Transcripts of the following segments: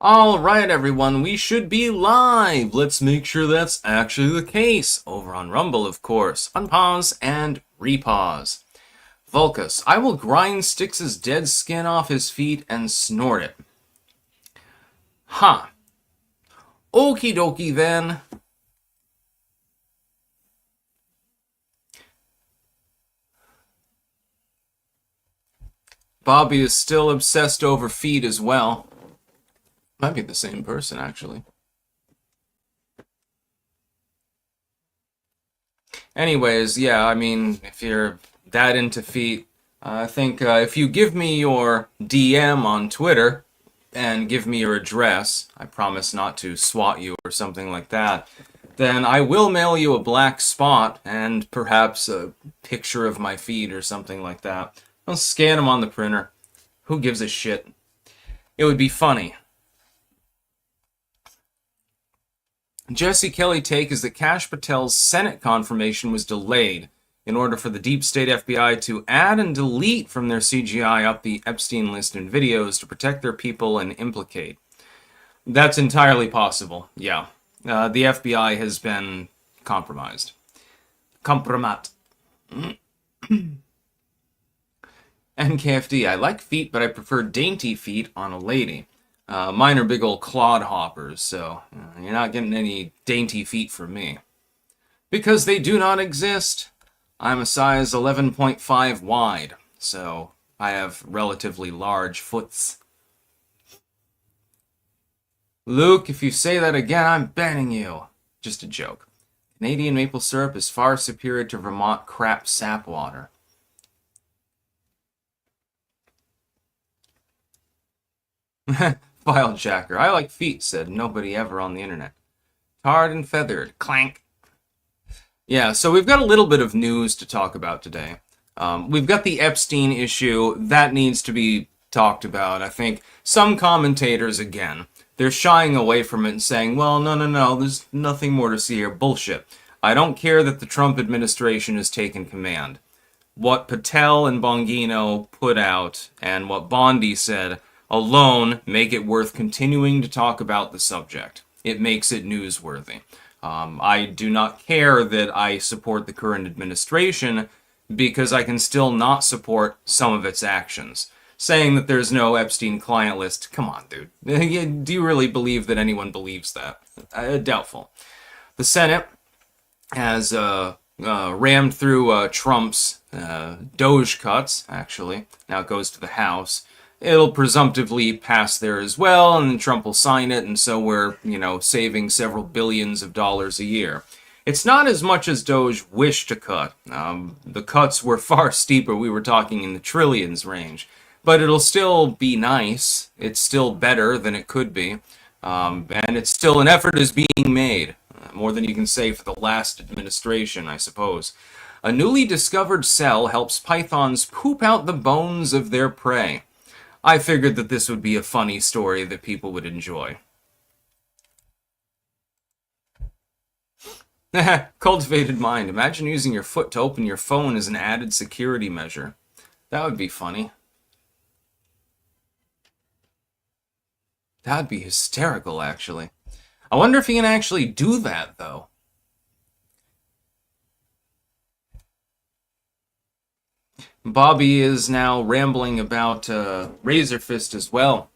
Alright everyone, we should be live! Let's make sure that's actually the case. Over on Rumble, of course. Unpause and repause. Vulcus, I will grind Styx's dead skin off his feet and snort it. Huh. Okie dokie then. Bobby is still obsessed over feet as well. Might be the same person, actually. Anyways, yeah, I mean, if you're that into feet, I think if you give me your DM on Twitter and give me your address, I promise not to swat you or something like that, then I will mail you a black spot and perhaps a picture of my feet or something like that. I'll scan them on the printer. Who gives a shit? It would be funny. Jesse Kelly take is that Kash Patel's Senate confirmation was delayed in order for the deep state FBI to add and delete from their CGI up the Epstein list and videos to protect their people and implicate. That's entirely possible, yeah. The FBI has been compromised. Compromat. NKFD, I like feet, but I prefer dainty feet on a lady. Mine are big old clod hoppers, so you're not getting any dainty feet from me. Because they do not exist. I'm a size 11.5 wide, so I have relatively large foots. Luke, if you say that again, I'm banning you. Just a joke. Canadian maple syrup is far superior to Vermont crap sap water. Filejacker. I like feet, said nobody ever on the internet. Tarred and feathered. Clank. Yeah, so we've got a little bit of news to talk about today. We've got the Epstein issue. That needs to be talked about. I think some commentators, again, they're shying away from it and saying, well, no, there's nothing more to see here. Bullshit. I don't care that the Trump administration has taken command. What Patel and Bongino put out and what Bondi said alone make it worth continuing to talk about the subject. It makes it newsworthy. I do not care that I support the current administration because I can still not support some of its actions. Saying that there's no Epstein client list, come on, dude. Do you really believe that anyone believes that? Doubtful. The Senate has rammed through Trump's Doge cuts, actually. Now it goes to the House. It'll presumptively pass there as well, and Trump will sign it, and so we're, saving several billions of dollars a year. It's not as much as Doge wished to cut. The cuts were far steeper. We were talking in the trillions range. But it'll still be nice. It's still better than it could be. And it's still an effort is being made. More than you can say for the last administration, I suppose. A newly discovered cell helps pythons poop out the bones of their prey. I figured that this would be a funny story that people would enjoy. Cultivated mind. Imagine using your foot to open your phone as an added security measure. That would be funny. That would be hysterical, actually. I wonder if he can actually do that, though. Bobby is now rambling about Razor Fist as well.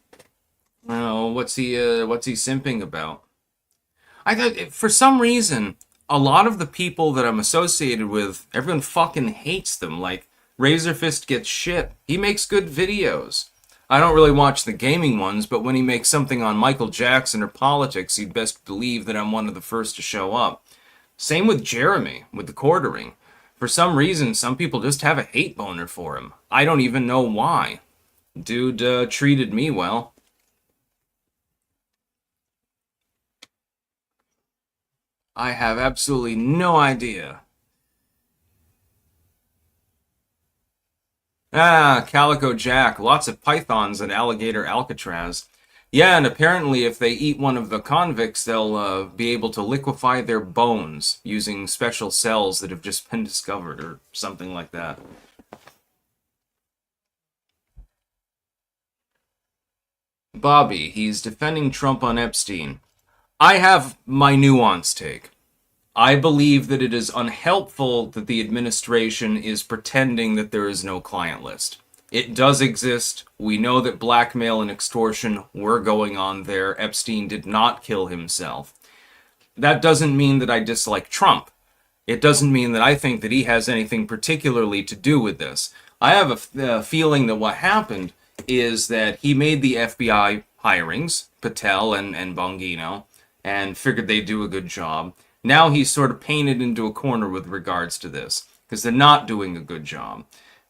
Oh, what's he simping about? I thought for some reason a lot of the people that I'm associated with, everyone fucking hates them. Like Razor Fist gets shit. He makes good videos. I don't really watch the gaming ones, but when he makes something on Michael Jackson or politics, you'd best believe that I'm one of the first to show up. Same with Jeremy, with the quartering. For some reason, some people just have a hate boner for him. I don't even know why. Dude treated me well. I have absolutely no idea. Ah, Calico Jack. Lots of pythons at Alligator Alcatraz. Yeah, and apparently if they eat one of the convicts, they'll be able to liquefy their bones using special cells that have just been discovered or something like that. Bobby, he's defending Trump on Epstein. I have my nuanced take. I believe that it is unhelpful that the administration is pretending that there is no client list. It does exist. We know that blackmail and extortion were going on there. Epstein did not kill himself. That doesn't mean that I dislike Trump. It doesn't mean that I think that he has anything particularly to do with this. I have a feeling that what happened is that he made the FBI hirings, Patel and Bongino, and figured they'd do a good job. Now he's sort of painted into a corner with regards to this, because they're not doing a good job.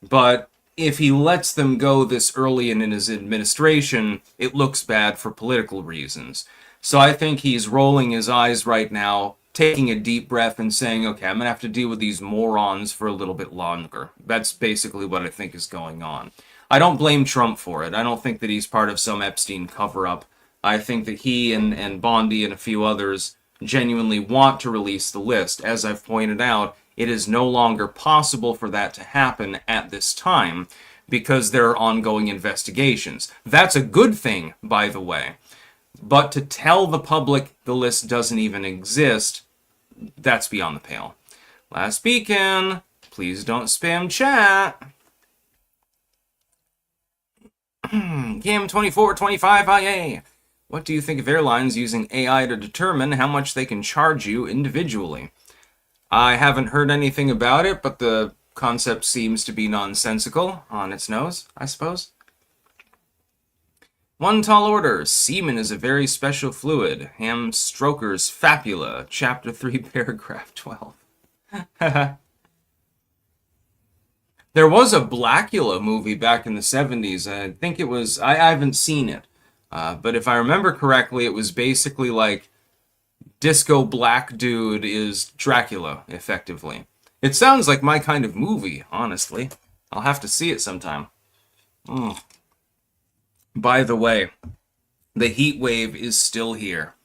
But if he lets them go this early in his administration, it looks bad for political reasons. So I think he's rolling his eyes right now, taking a deep breath and saying, okay, I'm going to have to deal with these morons for a little bit longer. That's basically what I think is going on. I don't blame Trump for it. I don't think that he's part of some Epstein cover-up. I think that he and Bondi and a few others genuinely want to release the list. As I've pointed out, it is no longer possible for that to happen at this time because there are ongoing investigations. That's a good thing, by the way. But to tell the public the list doesn't even exist, that's beyond the pale. Last beacon, please don't spam chat. Cam2425IA. What do you think of airlines using AI to determine how much they can charge you individually? I haven't heard anything about it, but the concept seems to be nonsensical on its nose, I suppose. One tall order. Semen is a very special fluid. Ham Stroker's Fapula, Chapter 3, Paragraph 12. There was a Blackula movie back in the 70s. I think it was... I haven't seen it. But if I remember correctly, it was basically like Disco Black Dude is Dracula, effectively. It sounds like my kind of movie, honestly. I'll have to see it sometime. By the way, the heat wave is still here.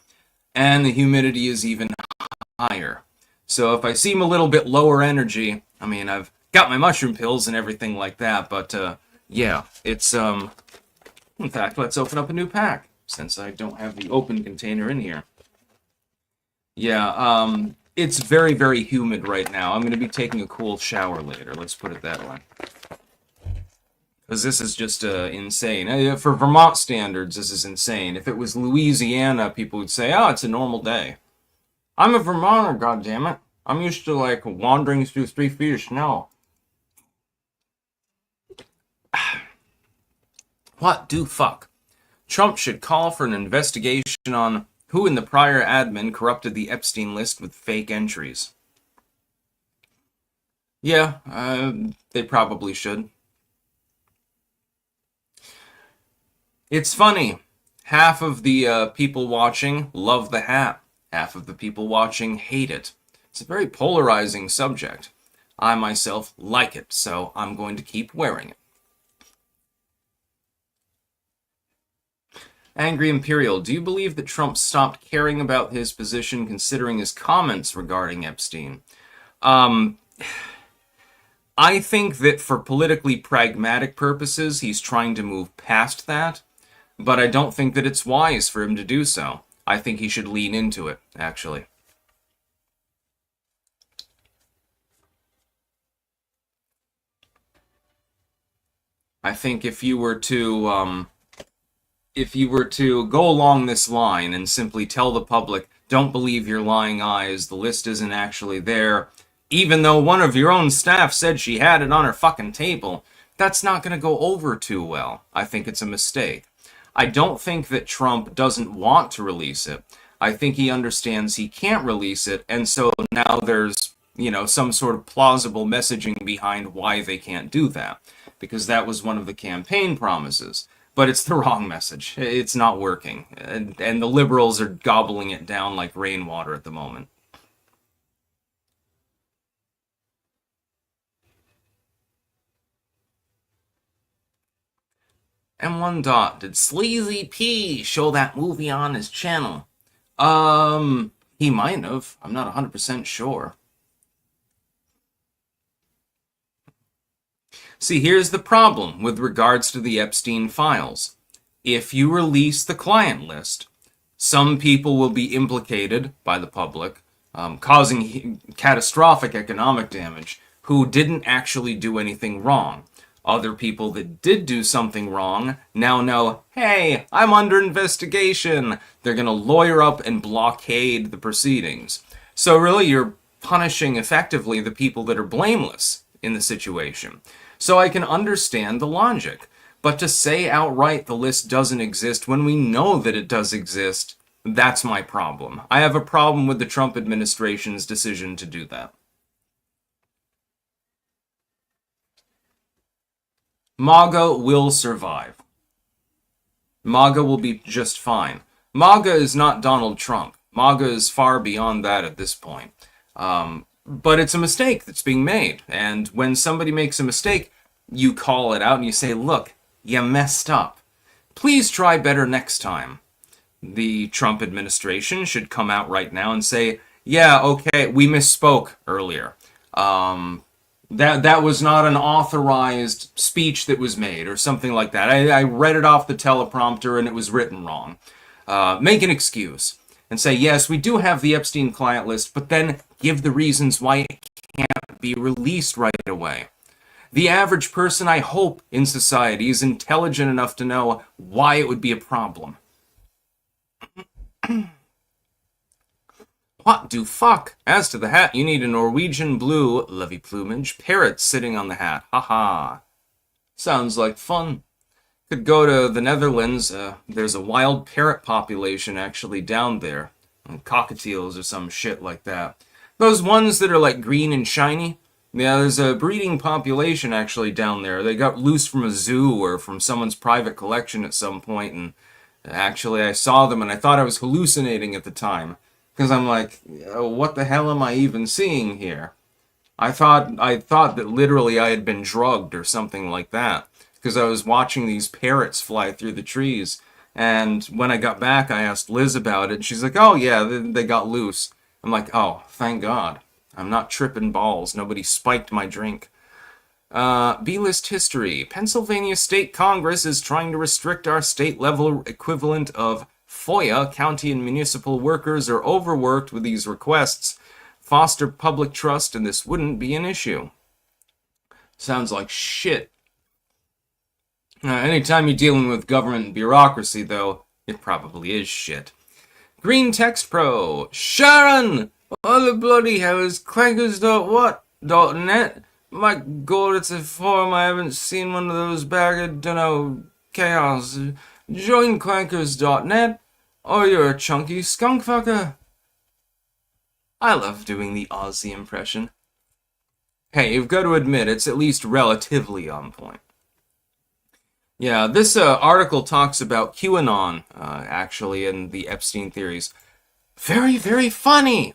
And the humidity is even higher. So if I seem a little bit lower energy, I mean, I've got my mushroom pills and everything like that, but yeah, it's... In fact, let's open up a new pack, since I don't have the open container in here. Yeah, it's very, very humid right now. I'm going to be taking a cool shower later, let's put it that way. Because this is just insane. For Vermont standards, this is insane. If it was Louisiana, people would say, oh, it's a normal day. I'm a Vermonter, goddammit. I'm used to, like, wandering through 3 feet of snow. What do fuck? Trump should call for an investigation on who in the prior admin corrupted the Epstein list with fake entries. Yeah, they probably should. It's funny. Half of the people watching love the hat. Half of the people watching hate it. It's a very polarizing subject. I myself like it, so I'm going to keep wearing it. Angry Imperial, do you believe that Trump stopped caring about his position considering his comments regarding Epstein? I think that for politically pragmatic purposes, he's trying to move past that, but I don't think that it's wise for him to do so. I think he should lean into it, actually. I think if you were to go along this line and simply tell the public, don't believe your lying eyes, the list isn't actually there, even though one of your own staff said she had it on her fucking table, that's not going to go over too well. I think it's a mistake. I don't think that Trump doesn't want to release it. I think he understands he can't release it, and so now there's, some sort of plausible messaging behind why they can't do that, because that was one of the campaign promises. But it's the wrong message. It's not working. And the liberals are gobbling it down like rainwater at the moment. M1 Dot, did Sleazy P show that movie on his channel? He might have. I'm not 100% sure. See, here's the problem with regards to the Epstein files. if you release the client list, some people will be implicated by the public, causing catastrophic economic damage, who didn't actually do anything wrong. Other people that did do something wrong now know, hey, I'm under investigation. They're going to lawyer up and blockade the proceedings. So really, you're punishing effectively the people that are blameless in the situation. So I can understand the logic. But to say outright the list doesn't exist when we know that it does exist, that's my problem. I have a problem with the Trump administration's decision to do that. MAGA will survive. MAGA will be just fine. MAGA is not Donald Trump. MAGA is far beyond that at this point. But it's a mistake that's being made. And when somebody makes a mistake, you call it out and you say, look, you messed up. Please try better next time. The Trump administration should come out right now and say, yeah, okay, we misspoke earlier. That was not an authorized speech that was made or something like that. I read it off the teleprompter and it was written wrong. Make an excuse and say, yes, we do have the Epstein client list, but then give the reasons why it can't be released right away. The average person, I hope, in society is intelligent enough to know why it would be a problem. What do fuck? As to the hat, you need a Norwegian blue, lovey plumage, parrot sitting on the hat. Haha. Sounds like fun. Could go to the Netherlands. There's a wild parrot population actually down there. And cockatiels or some shit like that. Those ones that are like green and shiny. Yeah, there's a breeding population actually down there. They got loose from a zoo or from someone's private collection at some point, and actually I saw them and I thought I was hallucinating at the time. Because I'm like, what the hell am I even seeing here? I thought that literally I had been drugged or something like that. Because I was watching these parrots fly through the trees. And when I got back, I asked Liz about it. And she's like, oh yeah, they got loose. I'm like, oh, thank God. I'm not tripping balls. Nobody spiked my drink. B-list history. Pennsylvania State Congress is trying to restrict our state-level equivalent of FOIA. County and municipal workers are overworked with these requests. Foster public trust, and this wouldn't be an issue. Sounds like shit. Anytime you're dealing with government and bureaucracy, though, it probably is shit. Green Text Pro. Sharon! What the bloody hell is clankers.what.net? My god, it's a forum. I haven't seen one of those bag of, dunno, chaos. Join clankers.net, or you're a chunky skunk fucker. I love doing the Aussie impression. Hey, you've got to admit, it's at least relatively on point. Yeah, this article talks about QAnon, actually, and the Epstein theories. Very, very funny.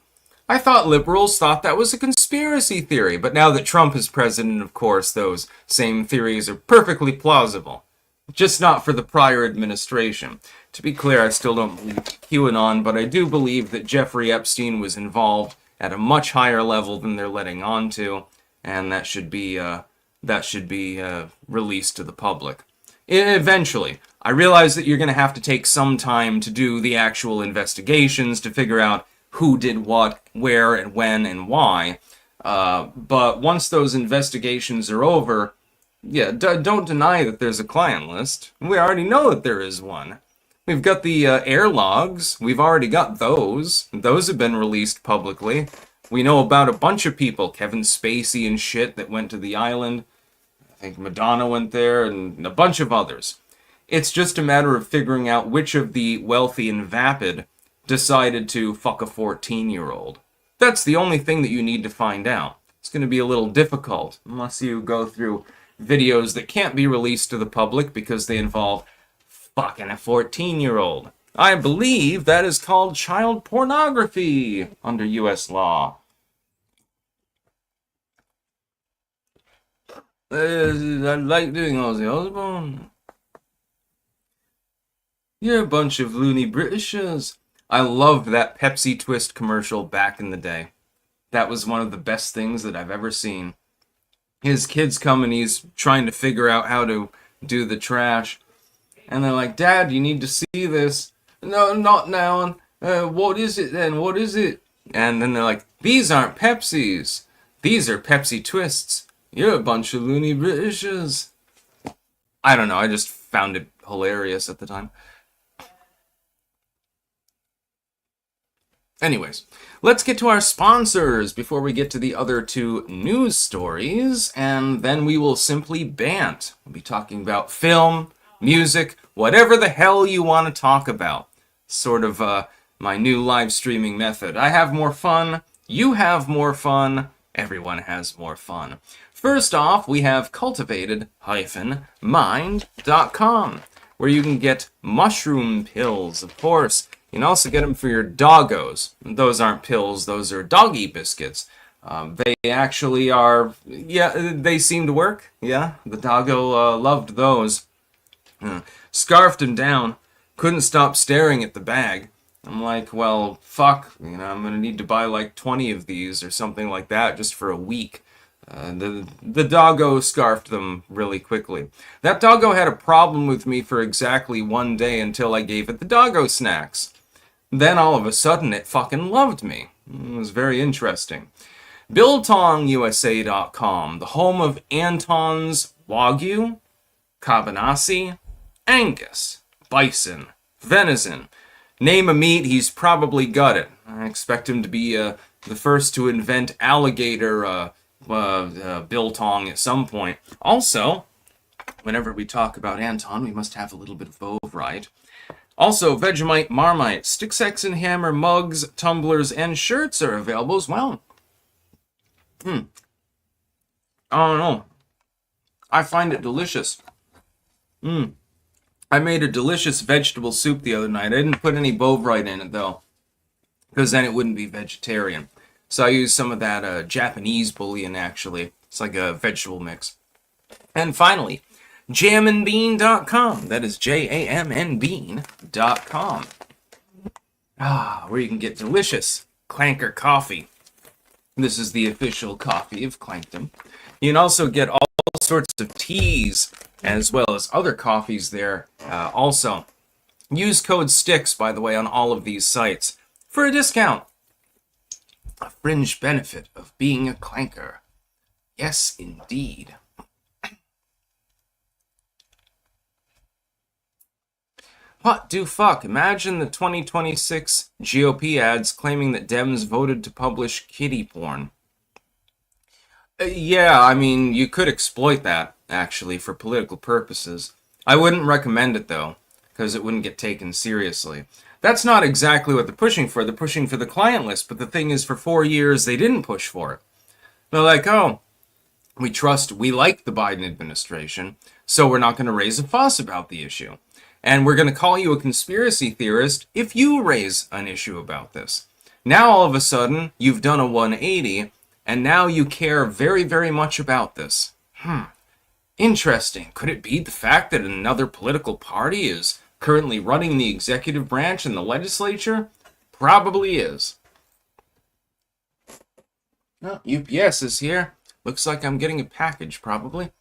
I thought liberals thought that was a conspiracy theory, but now that Trump is president, of course, those same theories are perfectly plausible. Just not for the prior administration. To be clear, I still don't believe QAnon, but I do believe that Jeffrey Epstein was involved at a much higher level than they're letting on to, and that should be released to the public. Eventually. I realize that you're going to have to take some time to do the actual investigations to figure out who did what, where, and when, and why. But once those investigations are over, yeah, don't deny that there's a client list. We already know that there is one. We've got the air logs. We've already got those. Those have been released publicly. We know about a bunch of people, Kevin Spacey and shit, that went to the island. I think Madonna went there, and a bunch of others. It's just a matter of figuring out which of the wealthy and vapid decided to fuck a 14-year-old. That's the only thing that you need to find out. It's going to be a little difficult, unless you go through videos that can't be released to the public because they involve fucking a 14-year-old. I believe that is called child pornography under U.S. law. I like doing Ozzy Osbourne. You're a bunch of loony Britishers. I loved that Pepsi Twist commercial back in the day. That was one of the best things that I've ever seen. His kids come and he's trying to figure out how to do the trash. And they're like, Dad, you need to see this. No, not now. What is it then? What is it? And then they're like, these aren't Pepsis. These are Pepsi Twists. You're a bunch of loony Britishers. I don't know. I just found it hilarious at the time. Anyways, let's get to our sponsors before we get to the other two news stories, and then we will simply bant. We'll be talking about film, music, whatever the hell you want to talk about. Sort of my new live streaming method. I have more fun, you have more fun, everyone has more fun. First off, we have cultivated-mind.com, where you can get mushroom pills, of course. You can also get them for your doggos. Those aren't pills, those are doggy biscuits. They actually are, yeah, they seem to work. Yeah, the doggo loved those. Scarfed him down, couldn't stop staring at the bag. I'm like, well, fuck, I'm gonna need to buy like 20 of these or something like that just for a week. The doggo scarfed them really quickly. That doggo had a problem with me for exactly one day until I gave it the doggo snacks. Then all of a sudden it fucking loved me. It was very interesting. BiltongUSA.com, the home of Anton's Wagyu, Cabanassi, Angus, Bison, Venison. Name a meat, he's probably got it. I expect him to be the first to invent alligator biltong at some point. Also, whenever we talk about Anton, we must have a little bit of both, right? Also, Vegemite, Marmite, Stick Sex and Hammer mugs, tumblers, and shirts are available as well. I don't know. I find it delicious. I made a delicious vegetable soup the other night. I didn't put any bovrite in it, though, because then it wouldn't be vegetarian. So I used some of that Japanese bouillon, actually. It's like a vegetable mix. And finally, jamandbean.com. That is JAMNbean.com. Where you can get delicious Clanker coffee. This is the official coffee of Clankdom. You can also get all sorts of teas as well as other coffees there. Also, use code STICKS, by the way, on all of these sites for a discount. A fringe benefit of being a clanker. Yes, indeed. What do fuck? Imagine the 2026 GOP ads claiming that Dems voted to publish kiddie porn. Yeah, I mean, you could exploit that, actually, for political purposes. I wouldn't recommend it, though, because it wouldn't get taken seriously. That's not exactly what they're pushing for. They're pushing for the client list, but the thing is, for 4 years, they didn't push for it. They're like, oh, we like the Biden administration, so we're not going to raise a fuss about the issue. And we're going to call you a conspiracy theorist if you raise an issue about this. Now, all of a sudden, you've done a 180, and now you care very, very much about this. Interesting. Could it be the fact that another political party is currently running the executive branch in the legislature? Probably is. Oh, UPS is here. Looks like I'm getting a package, probably.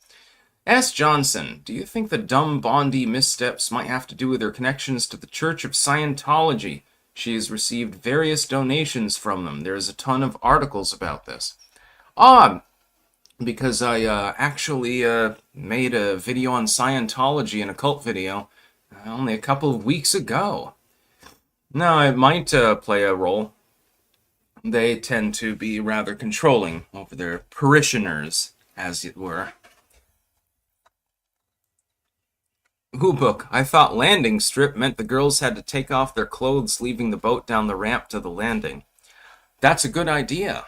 S. Johnson, do you think the dumb Bondi missteps might have to do with her connections to the Church of Scientology? She has received various donations from them. There is a ton of articles about this. Because I actually made a video on Scientology, an occult video, only a couple of weeks ago. No, it might play a role. They tend to be rather controlling over their parishioners, as it were. Who book? I thought landing strip meant the girls had to take off their clothes, leaving the boat down the ramp to the landing. That's a good idea.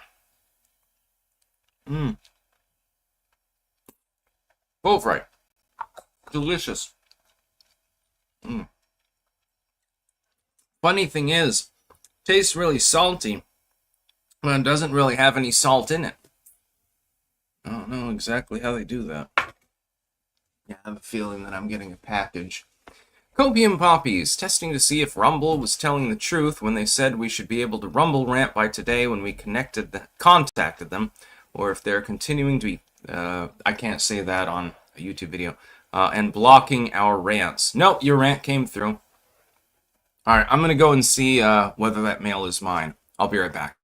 Both right. Delicious. Funny thing is, tastes really salty, but it doesn't really have any salt in it. I don't know exactly how they do that. Yeah, I have a feeling that I'm getting a package. Copium Poppies, testing to see if Rumble was telling the truth when they said we should be able to Rumble rant by today when we contacted them, or if they're continuing to be, I can't say that on a YouTube video, and blocking our rants. Nope, your rant came through. Alright, I'm going to go and see whether that mail is mine. I'll be right back.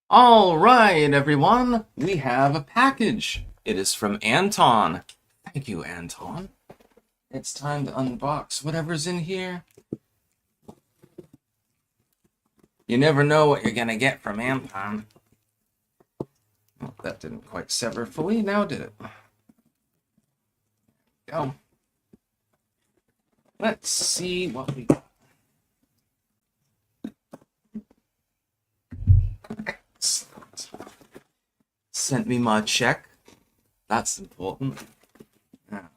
All right, everyone, we have a package. It is from Anton. Thank you, Anton. It's time to unbox whatever's in here. You never know what you're going to get from Anton. Oh, that didn't quite sever fully, now did it? Go. Let's see what we got. Sent me my check. That's important.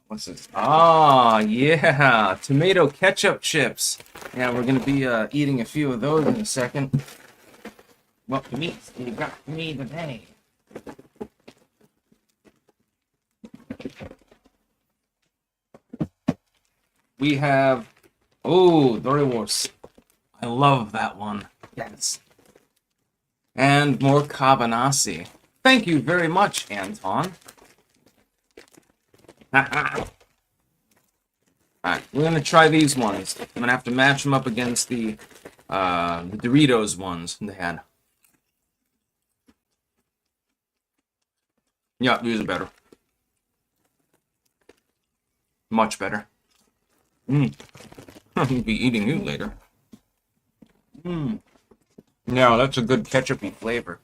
What's this? Ah, yeah, tomato ketchup chips. Yeah, we're gonna be eating a few of those in a second. What meats you got for me today? We have, Doritos. I love that one. Yes. And more cabanasi. Thank you very much, Anton. Alright, we're gonna try these ones. I'm gonna have to match them up against the Doritos ones they had. Yeah, these are better. Much better. I'll be eating you later. Yeah, that's a good ketchupy flavor.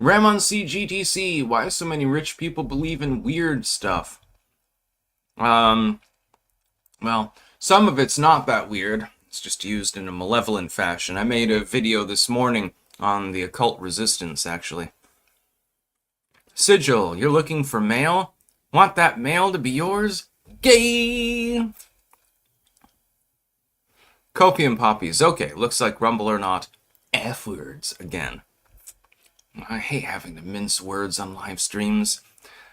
Ramon CGTC, why so many rich people believe in weird stuff? Well, some of it's not that weird. It's just used in a malevolent fashion. I made a video this morning on the occult resistance, actually. Sigil, you're looking for mail? Want that mail to be yours? Gay! Copium poppies. Okay, looks like Rumble or not. F words again. I hate having to mince words on live streams.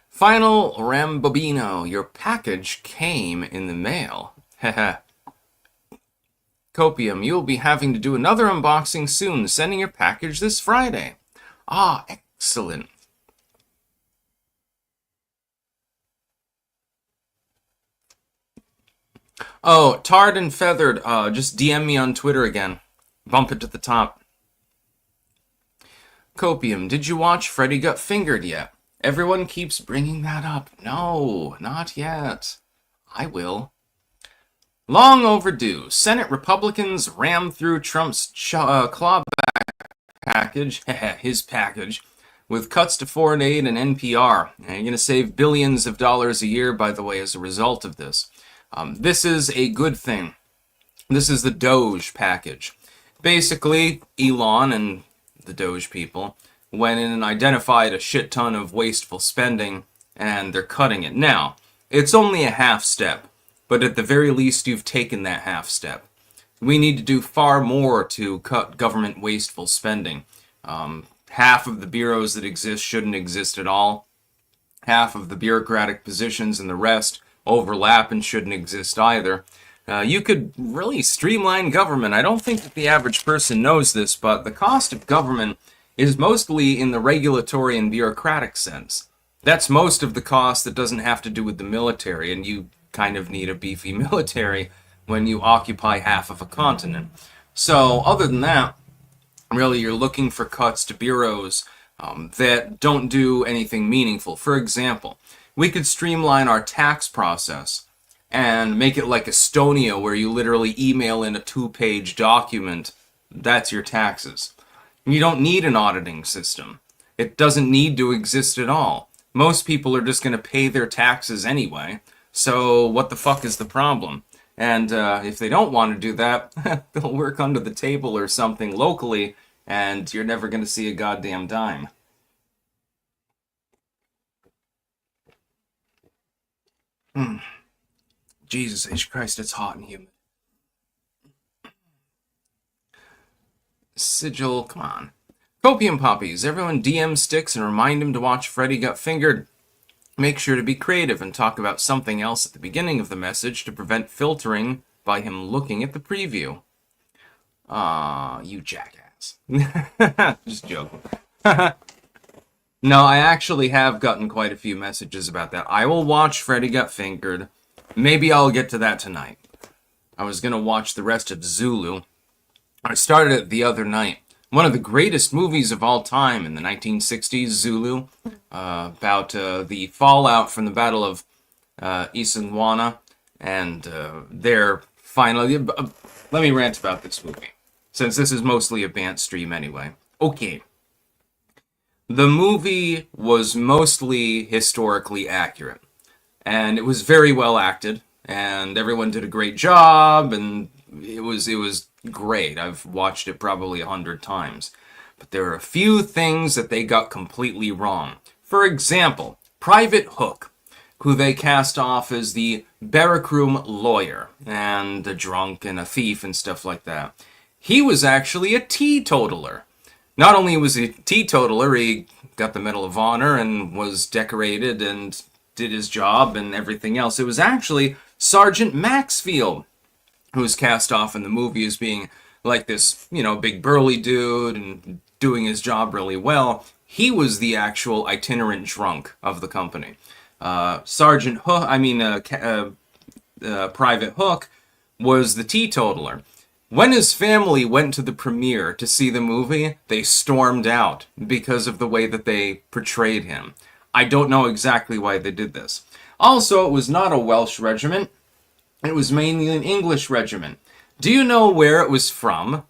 Final Rambobino, your package came in the mail. Haha. Copium, you will be having to do another unboxing soon, sending your package this Friday. Ah, excellent. Oh, Tarred and Feathered, just DM me on Twitter again. Bump it to the top. Copium, did you watch Freddy Got Fingered yet? Everyone keeps bringing that up. No, not yet. I will. Long overdue. Senate Republicans rammed through Trump's clawback package, his package, with cuts to foreign aid and NPR. And you're going to save billions of dollars a year, by the way, as a result of this. This is a good thing. This is the Doge package. Basically, Elon and the Doge people went in and identified a shit ton of wasteful spending, and they're cutting it. Now, it's only a half step, but at the very least, you've taken that half step. We need to do far more to cut government wasteful spending. Half of the bureaus that exist shouldn't exist at all. Half of the bureaucratic positions and the rest overlap and shouldn't exist either. You could really streamline government. I don't think that the average person knows this, but the cost of government is mostly in the regulatory and bureaucratic sense. That's most of the cost that doesn't have to do with the military, and you kind of need a beefy military when you occupy half of a continent. So, other than that, really you're looking for cuts to bureaus that don't do anything meaningful. For example, we could streamline our tax process and make it like Estonia, where you literally email in a 2-page document. That's your taxes. You don't need an auditing system. It doesn't need to exist at all. Most people are just going to pay their taxes anyway. So what the fuck is the problem? And if they don't want to do that, they'll work under the table or something locally, and you're never going to see a goddamn dime. Jesus H. Christ, it's hot and humid. Sigil, come on. Copium Poppies, everyone DM Sticks and remind him to watch Freddy Got Fingered. Make sure to be creative and talk about something else at the beginning of the message to prevent filtering by him looking at the preview. You jackass. Just joking. No, I actually have gotten quite a few messages about that. I will watch Freddy Got Fingered. Maybe I'll get to that tonight. I was going to watch the rest of Zulu. I started it the other night. One of the greatest movies of all time in the 1960s, Zulu, about the fallout from the Battle of Isandlwana, and their finally... let me rant about this movie, since this is mostly a Bantz stream anyway. Okay. The movie was mostly historically accurate, and it was very well acted, and everyone did a great job, and it was great. I've watched it probably 100 times. But there are a few things that they got completely wrong. For example, Private Hook, who they cast off as the barrackroom lawyer, and a drunk and a thief and stuff like that. He was actually a teetotaler. Not only was he a teetotaler, he got the Medal of Honor and was decorated and did his job and everything else. It was actually Sergeant Maxfield, who was cast off in the movie as being like this, big burly dude and doing his job really well. He was the actual itinerant drunk of the company. Private Hook was the teetotaler. When his family went to the premiere to see the movie, they stormed out because of the way that they portrayed him. I don't know exactly why they did this. Also, it was not a Welsh regiment. It was mainly an English regiment. Do you know where it was from?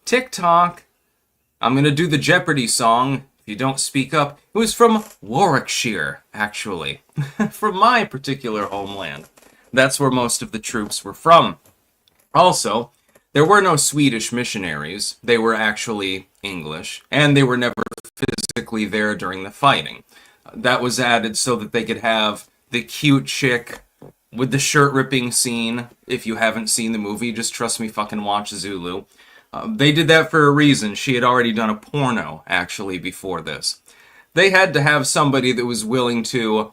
TikTok. I'm going to do the Jeopardy song. If you don't speak up, it was from Warwickshire, actually. From my particular homeland. That's where most of the troops were from. Also, there were no Swedish missionaries. They were actually English, and they were never physically there during the fighting. That was added so that they could have the cute chick with the shirt-ripping scene. If you haven't seen the movie, just trust me, fucking watch Zulu. They did that for a reason. She had already done a porno, actually, before this. They had to have somebody that was willing to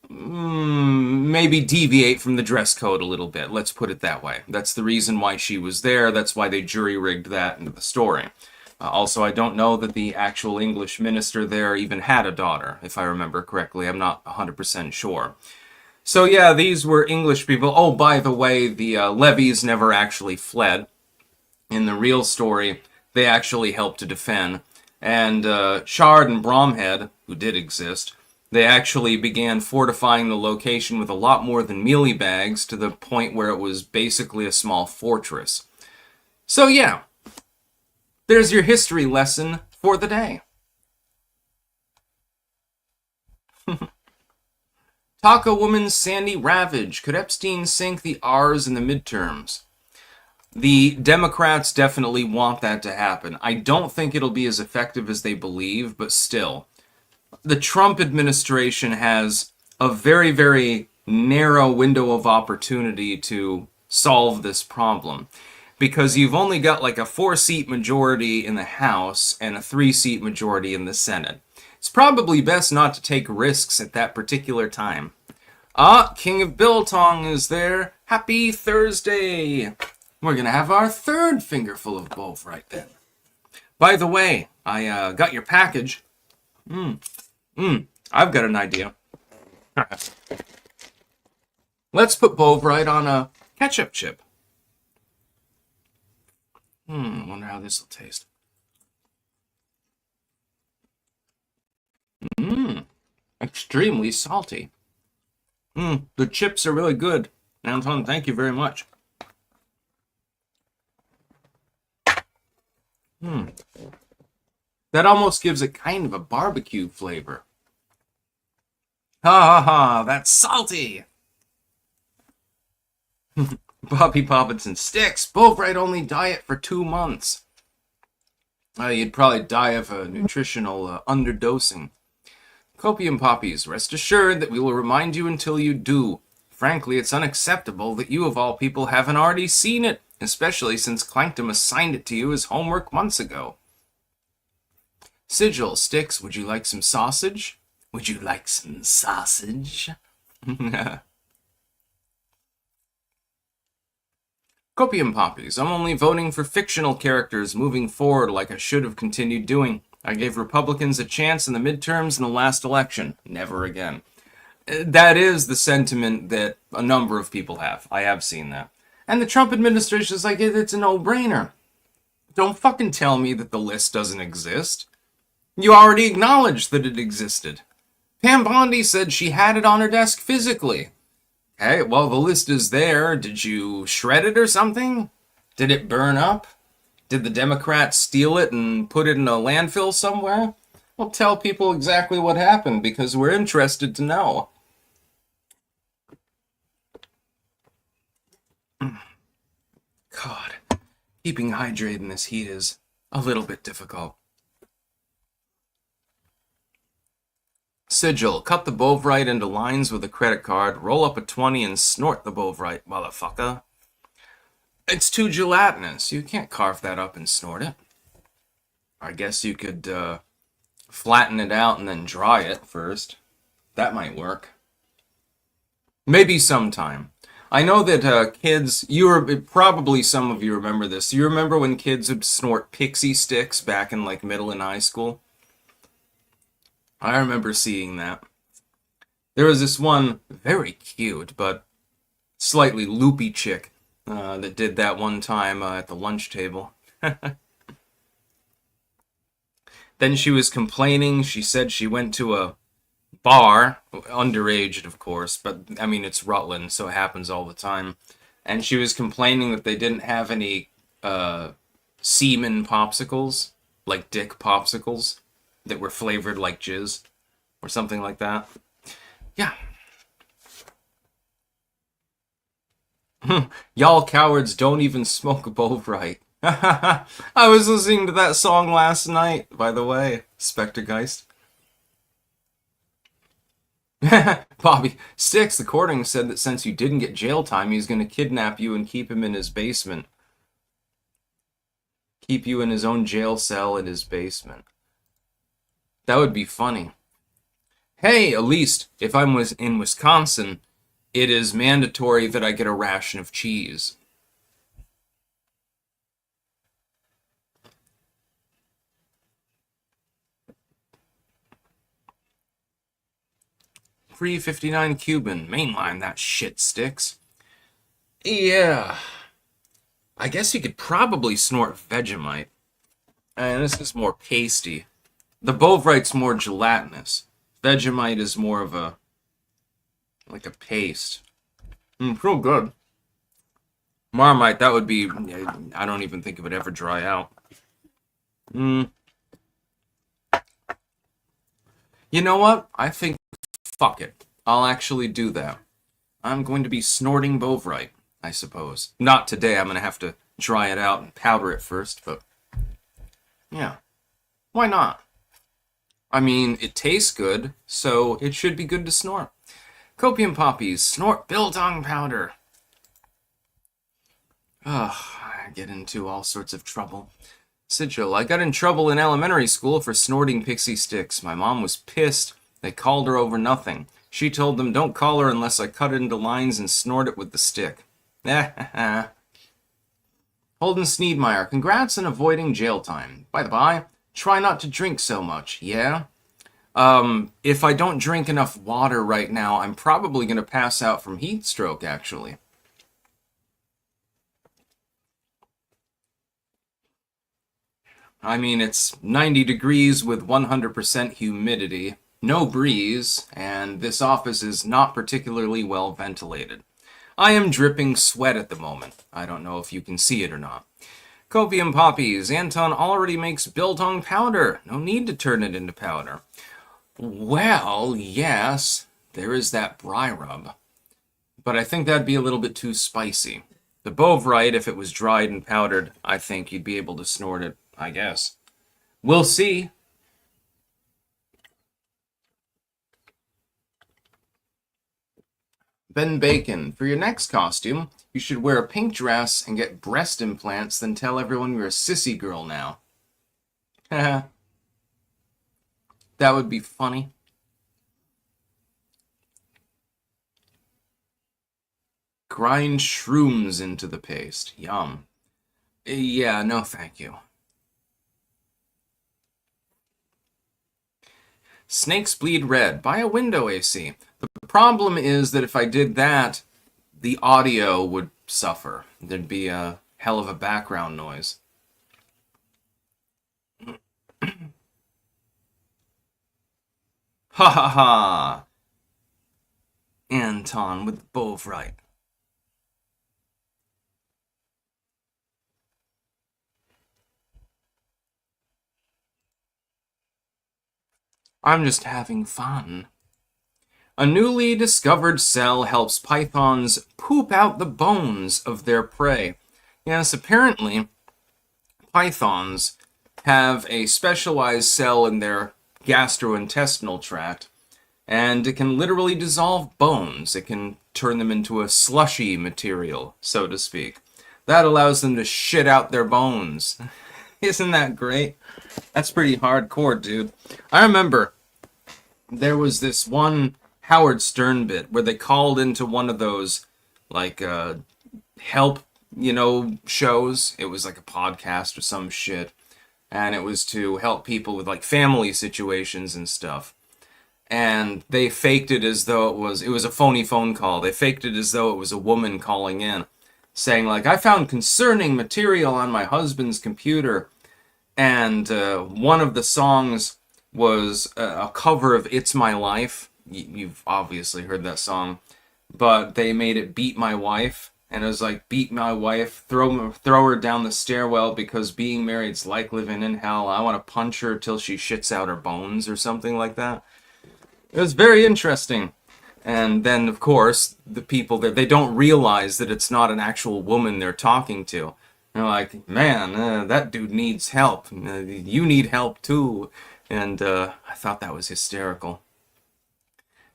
maybe deviate from the dress code a little bit. Let's put it that way. That's the reason why she was there. That's why they jury-rigged that into the story. Also, I don't know that the actual English minister there even had a daughter, if I remember correctly. I'm not 100% sure. So yeah, these were English people. Oh, by the way, the levies never actually fled. In the real story, they actually helped to defend. And Shard and Bromhead, who did exist, they actually began fortifying the location with a lot more than mealy bags to the point where it was basically a small fortress. So yeah, there's your history lesson for the day. Taco Woman Sandy Ravage. Could Epstein sink the R's in the midterms? The Democrats definitely want that to happen. I don't think it'll be as effective as they believe, but still. The Trump administration has a very, very narrow window of opportunity to solve this problem. Because you've only got like a 4-seat majority in the House and a 3-seat majority in the Senate. It's probably best not to take risks at that particular time. King of Biltong is there. Happy Thursday! We're going to have our third fingerful of both right then. By the way, I got your package. I've got an idea. Let's put Bovrite on a ketchup chip. I wonder how this will taste. Extremely salty. The chips are really good. Anton, thank you very much. That almost gives it kind of a barbecue flavor. Ha ha ha, that's salty! Bobby Poppins and Sticks. Bovrite only diet for 2 months. You'd probably die of a nutritional underdosing. Copium Poppies, rest assured that we will remind you until you do. Frankly, it's unacceptable that you of all people haven't already seen it, especially since Clankdom assigned it to you as homework months ago. Sigil, Sticks, would you like some sausage? Would you like some sausage? Copium Poppies, I'm only voting for fictional characters moving forward like I should have continued doing. I gave Republicans a chance in the midterms in the last election. Never again. That is the sentiment that a number of people have. I have seen that. And the Trump administration is like, it's a no-brainer. Don't fucking tell me that the list doesn't exist. You already acknowledged that it existed. Pam Bondi said she had it on her desk physically. Okay, well, the list is there. Did you shred it or something? Did it burn up? Did the Democrats steal it and put it in a landfill somewhere? Well, tell people exactly what happened, because we're interested to know. God, keeping hydrated in this heat is a little bit difficult. Sigil, cut the Bovrite into lines with a credit card, roll up a 20 and snort the Bovrite, motherfucker. It's too gelatinous. You can't carve that up and snort it. I guess you could flatten it out and then dry it first. That might work. Maybe sometime. I know that kids, probably some of you remember this. You remember when kids would snort pixie sticks back in like middle and high school? I remember seeing that. There was this one very cute but slightly loopy chick that did that one time at the lunch table. Then she was complaining. She said she went to a bar, underage, of course, but I mean, it's Rutland, so it happens all the time. And she was complaining that they didn't have any semen popsicles, like dick popsicles, that were flavored like jizz, or something like that. Yeah. Y'all cowards don't even smoke Bovrite. I was listening to that song last night, by the way, Spectergeist. Bobby, Sticks, the courting said that since you didn't get jail time, he's going to kidnap you and keep him in his basement. Keep you in his own jail cell in his basement. That would be funny. Hey, at least if I'm in Wisconsin, it is mandatory that I get a ration of cheese. 359 Cuban. Mainline that shit sticks. Yeah. I guess you could probably snort Vegemite. And this is more pasty. The Bovrite's more gelatinous. Vegemite is more of a like a paste. Real good. Marmite, that would be. I don't even think it would ever dry out. Mm. You know what? I think fuck it. I'll actually do that. I'm going to be snorting Bovrite, I suppose. Not today. I'm going to have to dry it out and powder it first, but yeah. Why not? I mean, it tastes good, so it should be good to snort. Copium poppies, snort biltong powder. Ugh, I get into all sorts of trouble. Sigil, I got in trouble in elementary school for snorting pixie sticks. My mom was pissed. They called her over nothing. She told them, don't call her unless I cut it into lines and snort it with the stick. Holden Sneedmeyer, congrats on avoiding jail time. By the by, try not to drink so much, yeah? If I don't drink enough water right now, I'm probably going to pass out from heat stroke, actually. I mean, it's 90 degrees with 100% humidity, no breeze, and this office is not particularly well ventilated. I am dripping sweat at the moment. I don't know if you can see it or not. Copium poppies. Anton already makes biltong powder. No need to turn it into powder. Well, yes, there is that bry rub. But I think that'd be a little bit too spicy. The Bovrite, if it was dried and powdered, I think you'd be able to snort it, I guess. We'll see. Ben Bacon, for your next costume, you should wear a pink dress and get breast implants, then tell everyone you're a sissy girl now. That would be funny. Grind shrooms into the paste. Yum. Yeah, no thank you. Snakes bleed red. Buy a window AC. The problem is that if I did that, the audio would suffer. There'd be a hell of a background noise. Ha ha ha! Anton with Bovrite. I'm just having fun. A newly discovered cell helps pythons poop out the bones of their prey. Yes, apparently, pythons have a specialized cell in their gastrointestinal tract, and it can literally dissolve bones. It can turn them into a slushy material, so to speak. That allows them to shit out their bones. Isn't that great? That's pretty hardcore, dude. I remember there was this one Howard Stern bit where they called into one of those like help, shows. It was like a podcast or some shit, and it was to help people with like family situations and stuff. And they faked it as though it was a phony phone call. They faked it as though it was a woman calling in, saying like, I found concerning material on my husband's computer, and one of the songs was a cover of It's My Life. You've obviously heard that song, but they made it Beat My Wife, and it was like, beat my wife, throw her down the stairwell because being married's like living in hell. I want to punch her till she shits out her bones or something like that. It was very interesting. And then, of course, the people there, they don't realize that it's not an actual woman they're talking to. They're like, man, that dude needs help. You need help too. And I thought that was hysterical.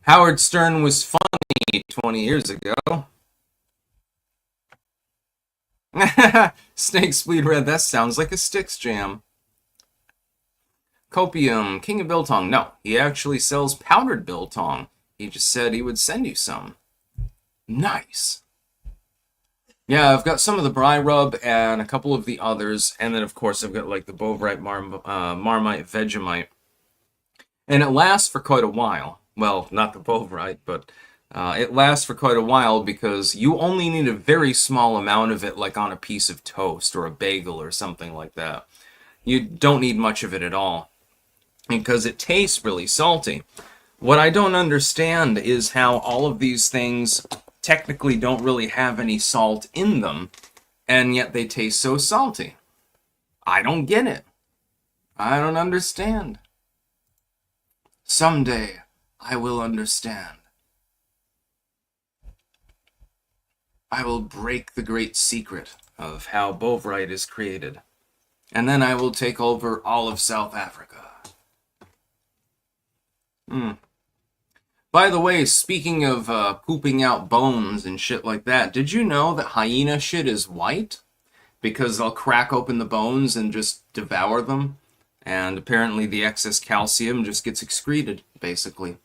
Howard Stern was funny 20 years ago. Snakes bleed red. That sounds like a Styx jam. Copium, King of Biltong. No, he actually sells powdered biltong. He just said he would send you some. Nice. Yeah, I've got some of the Bry Rub and a couple of the others, and then of course I've got like the Bovrite Marmite Vegemite. And it lasts for quite a while. Well, not the Bovrite, but it lasts for quite a while because you only need a very small amount of it, like on a piece of toast or a bagel or something like that. You don't need much of it at all because it tastes really salty. What I don't understand is how all of these things technically don't really have any salt in them, and yet they taste so salty. I don't get it. I don't understand. Someday, I will understand. I will break the great secret of how Bovrite is created, and then I will take over all of South Africa. By the way, speaking of pooping out bones and shit like that, did you know that hyena shit is white? Because they'll crack open the bones and just devour them. And apparently the excess calcium just gets excreted, basically.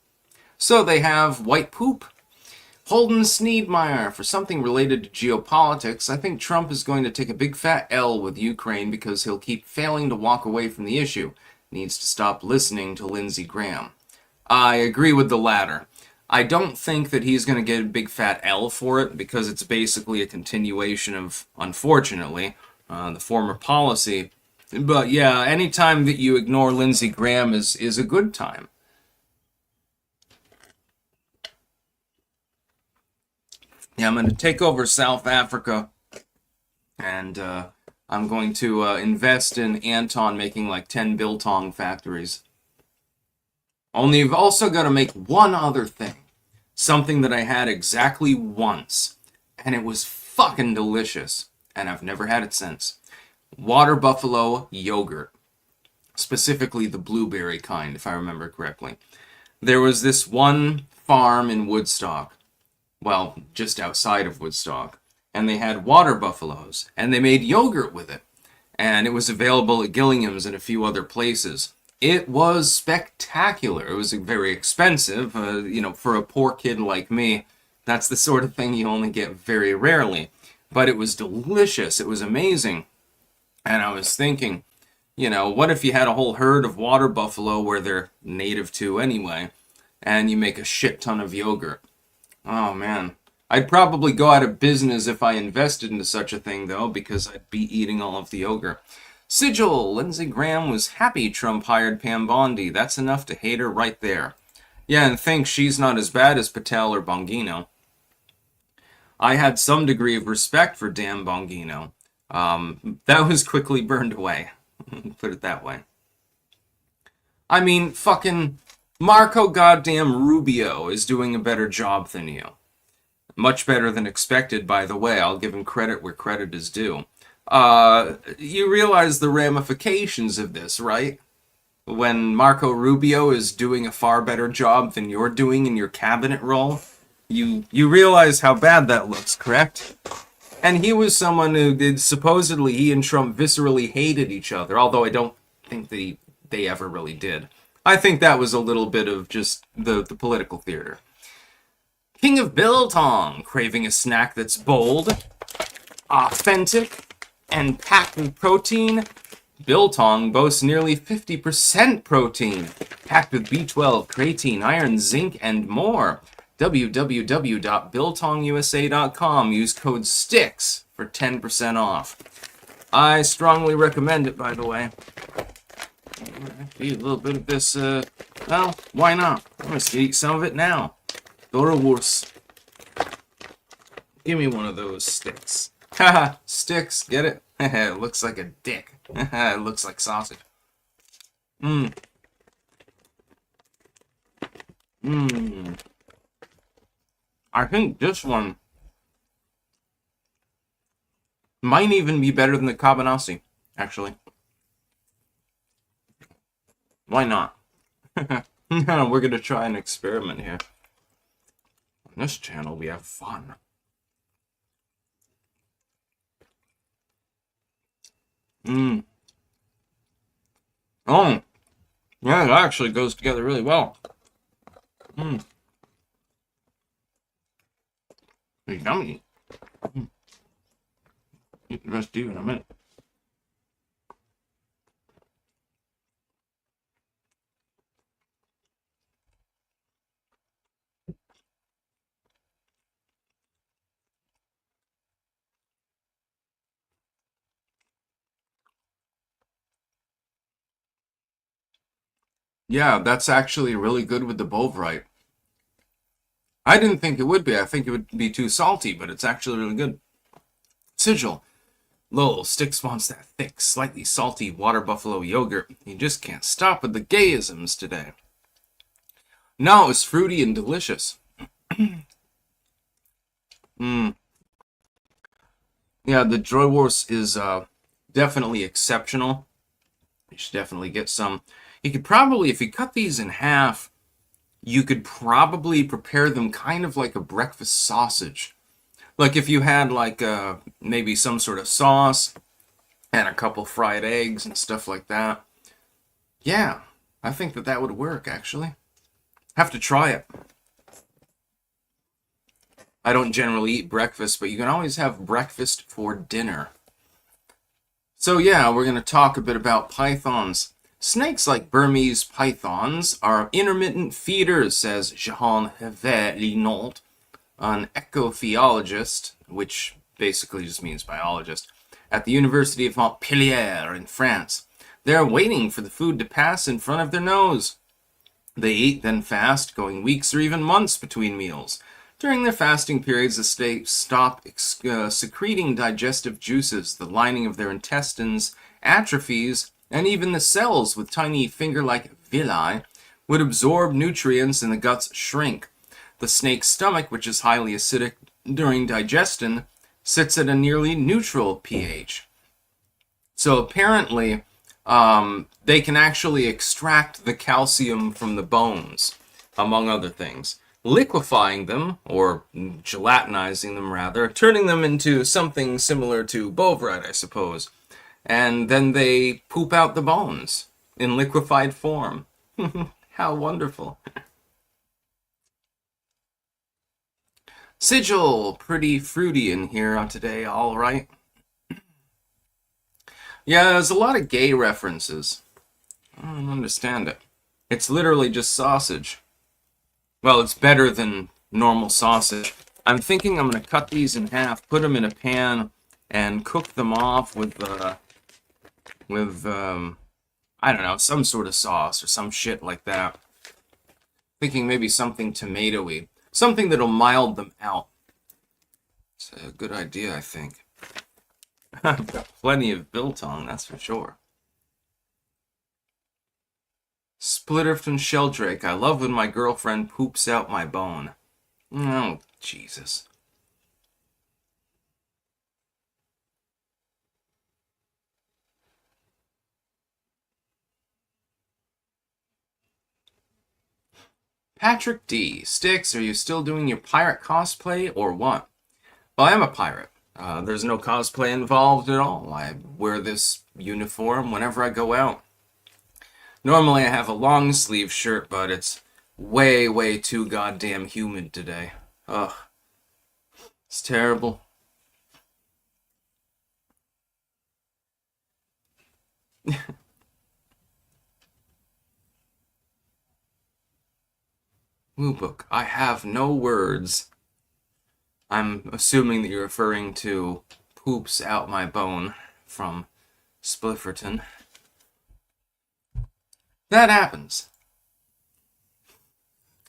So they have white poop. Holden Sneedmeyer, for something related to geopolitics, I think Trump is going to take a big fat L with Ukraine because he'll keep failing to walk away from the issue. Needs to stop listening to Lindsey Graham. I agree with the latter. I don't think that he's going to get a big fat L for it because it's basically a continuation of, unfortunately, the former policy. But yeah, any time that you ignore Lindsey Graham is a good time. Yeah, I'm going to take over South Africa, and I'm going to invest in Anton making like 10 biltong factories. Only you've also got to make one other thing. Something that I had exactly once, and it was fucking delicious, and I've never had it since. Water buffalo yogurt. Specifically the blueberry kind, if I remember correctly. There was this one farm in Woodstock. Well, just outside of Woodstock. And they had water buffaloes, and they made yogurt with it. And it was available at Gillingham's and a few other places. It was spectacular. It was very expensive, for a poor kid like me. That's the sort of thing you only get very rarely. But it was delicious. It was amazing. And I was thinking, what if you had a whole herd of water buffalo where they're native to anyway, and you make a shit ton of yogurt? Oh, man. I'd probably go out of business if I invested into such a thing, though, because I'd be eating all of the yogurt. Sigil, Lindsey Graham was happy Trump hired Pam Bondi. That's enough to hate her right there. Yeah, and think she's not as bad as Patel or Bongino. I had some degree of respect for Dan Bongino. That was quickly burned away. Put it that way. I mean, fucking Marco goddamn Rubio is doing a better job than you. Much better than expected, by the way. I'll give him credit where credit is due. You realize the ramifications of this, right? When Marco Rubio is doing a far better job than you're doing in your cabinet role, you realize how bad that looks, correct? And he was someone who did, supposedly he and Trump viscerally hated each other, although I don't think they ever really did. I think that was a little bit of just the political theater. King of Biltong, craving a snack that's bold, authentic, and packed with protein? Biltong boasts nearly 50% protein, packed with B12, creatine, iron, zinc, and more. www.biltongusa.com. Use code STICKS for 10% off. I strongly recommend it, by the way. Eat a little bit of this, well, why not? I'm going to eat some of it now. Dorowurst. Give me one of those sticks. Haha, sticks, get it? It looks like a dick. It looks like sausage. I think this one might even be better than the Cabanassi, actually. Why not? We're gonna try an experiment here. On this channel, we have fun. Oh, Yeah, it actually goes together really well. Mm. It's yummy. Mm. Eat the rest of you in a minute. Yeah, that's actually really good with the bovrite. I didn't think it would be. I think it would be too salty, but it's actually really good. Sigil. Lowell, Sticks wants that thick, slightly salty water buffalo yogurt. You just can't stop with the gayisms today. No, it's fruity and delicious. Mm. Yeah, the Joywurst is definitely exceptional. You should definitely get some. You could probably, if you cut these in half, you could probably prepare them kind of like a breakfast sausage. Like if you had like maybe some sort of sauce and a couple fried eggs and stuff like that. Yeah, I think that that would work actually. Have to try it. I don't generally eat breakfast, but you can always have breakfast for dinner. So yeah, we're going to talk a bit about pythons. Snakes like Burmese pythons are intermittent feeders, says Jean Hevet-Linault, an ecophysiologist, which basically just means biologist, at the University of Montpellier in France. They're waiting for the food to pass in front of their nose. They eat, then fast, going weeks or even months between meals. During their fasting periods, the snakes stop secreting digestive juices, the lining of their intestines atrophies, and even the cells with tiny finger-like villi would absorb nutrients and the guts shrink. The snake's stomach, which is highly acidic during digestion, sits at a nearly neutral pH. So apparently, they can actually extract the calcium from the bones, among other things, liquefying them, or gelatinizing them rather, turning them into something similar to bovrite, I suppose. And then they poop out the bones in liquefied form. How wonderful. Sigil, pretty fruity in here on today, all right. Yeah, there's a lot of gay references. I don't understand it. It's literally just sausage. Well, it's better than normal sausage. I'm thinking I'm going to cut these in half, put them in a pan, and cook them off with I don't know, some sort of sauce or some shit like that. Thinking maybe something tomatoey, something that'll mild them out. It's a good idea, I think. I've got plenty of biltong, that's for sure. Splitterton Sheldrake. I love when my girlfriend poops out my bone. Oh, Jesus. Patrick D. Sticks, are you still doing your pirate cosplay or what? Well, I am a pirate. There's no cosplay involved at all. I wear this uniform whenever I go out. Normally I have a long sleeve shirt, but it's way, way too goddamn humid today. Ugh, it's terrible. Woo book. I have no words. I'm assuming that you're referring to Poops Out My Bone from Splifferton. That happens.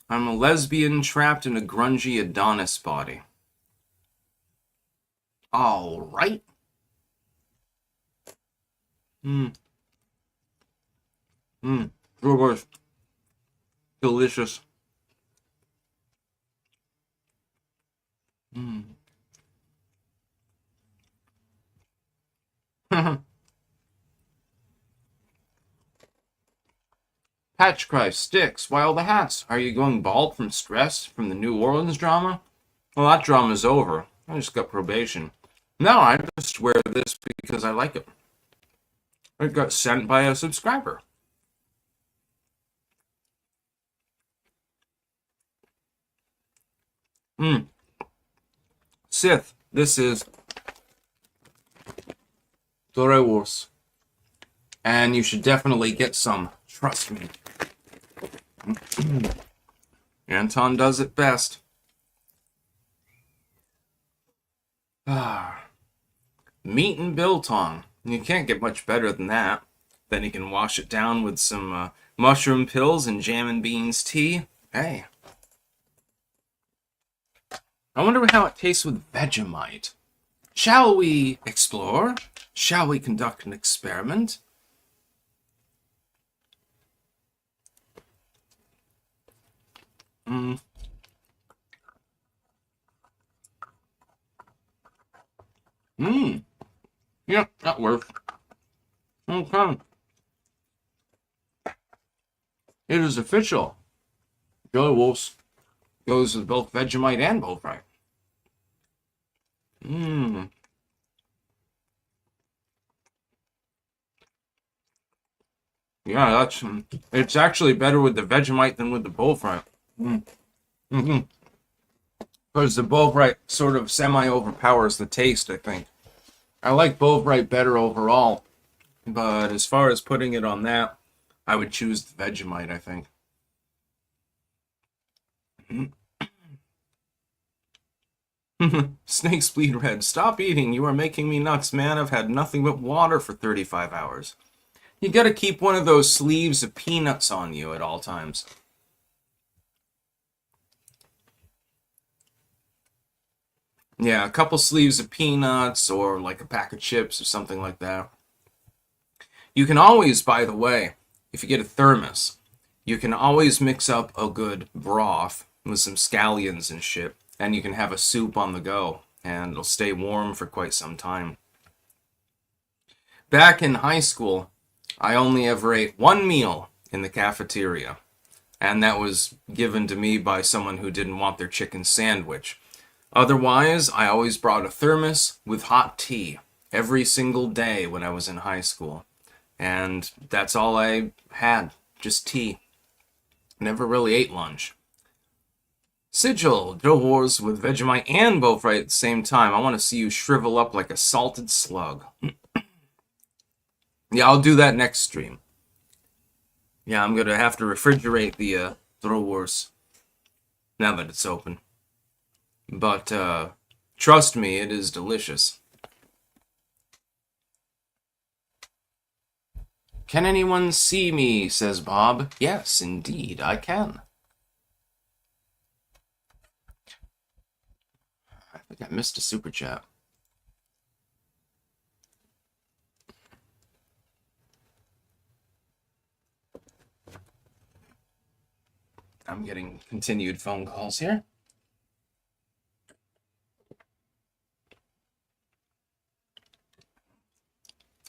I'm a lesbian trapped in a grungy Adonis body. All right. Mmm. Mmm. Delicious. Mmm. Patch cry sticks. Why all the hats? Are you going bald from stress from the New Orleans drama? Well, that drama's over. I just got probation. No, I just wear this because I like it. It got sent by a subscriber. Sith, this is currywurst. And you should definitely get some. Trust me. Anton does it best. Meat and biltong. You can't get much better than that. Then you can wash it down with some mushroom pills and jam and beans tea. Hey. I wonder how it tastes with Vegemite. Shall we explore? Shall we conduct an experiment? Yeah, that works. Okay. It is official. Joey Wolf's goes with both Vegemite and bullfry. Yeah, that's it's actually better with the Vegemite than with the bullfry. Because the bullfry sort of semi-overpowers the taste, I think. I like bullfry better overall, but as far as putting it on that, I would choose the Vegemite, I think. Snakes bleed red. Stop eating. You are making me nuts, man. I've had nothing but water for 35 hours. You gotta keep one of those sleeves of peanuts on you at all times. Yeah, a couple sleeves of peanuts or like a pack of chips or something like that. You can always, by the way, if you get a thermos, you can always mix up a good broth with some scallions and shit, and you can have a soup on the go, and it'll stay warm for quite some time. Back in high school, I only ever ate one meal in the cafeteria, and that was given to me by someone who didn't want their chicken sandwich. Otherwise, I always brought a thermos with hot tea every single day when I was in high school. And that's all I had, just tea. Never really ate lunch. Sigil, Joe Wars with Vegemite and bullfry at the same time. I want to see you shrivel up like a salted slug. Yeah, I'll do that next stream. Yeah, I'm gonna have to refrigerate the Throw Wars now that it's open. But trust me, it is delicious. Can anyone see me? Says Bob. Yes, indeed, I can. I think I missed a super chat. I'm getting continued phone calls here.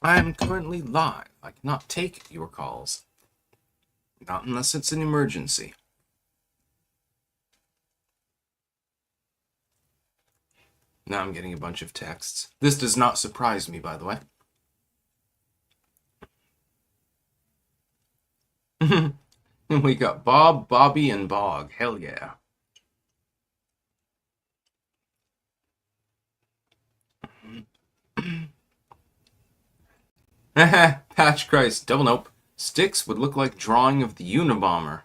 I'm currently live. I cannot take your calls. Not unless it's an emergency. Now I'm getting a bunch of texts. This does not surprise me, by the way. We got Bob, Bobby, and Bog. Hell yeah. Patch Christ. Double nope. Sticks would look like drawing of the Unabomber.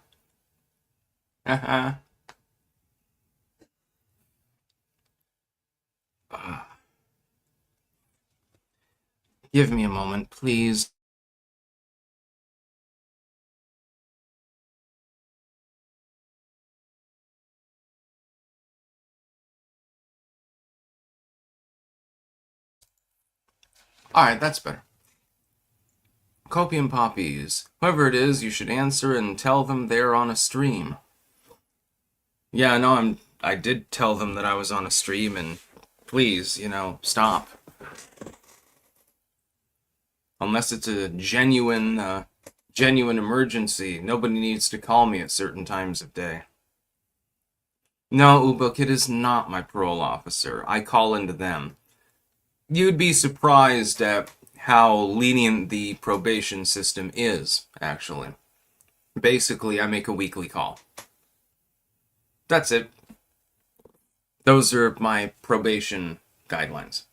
Give me a moment, please. Alright, that's better. Copium Poppies. Whoever it is, you should answer and tell them they're on a stream. Yeah, no, I did tell them that I was on a stream, and please, stop. Unless it's a genuine emergency, nobody needs to call me at certain times of day. No, Ubuk, it is not my parole officer. I call into them. You'd be surprised at how lenient the probation system is, actually. Basically, I make a weekly call. That's it. Those are my probation guidelines.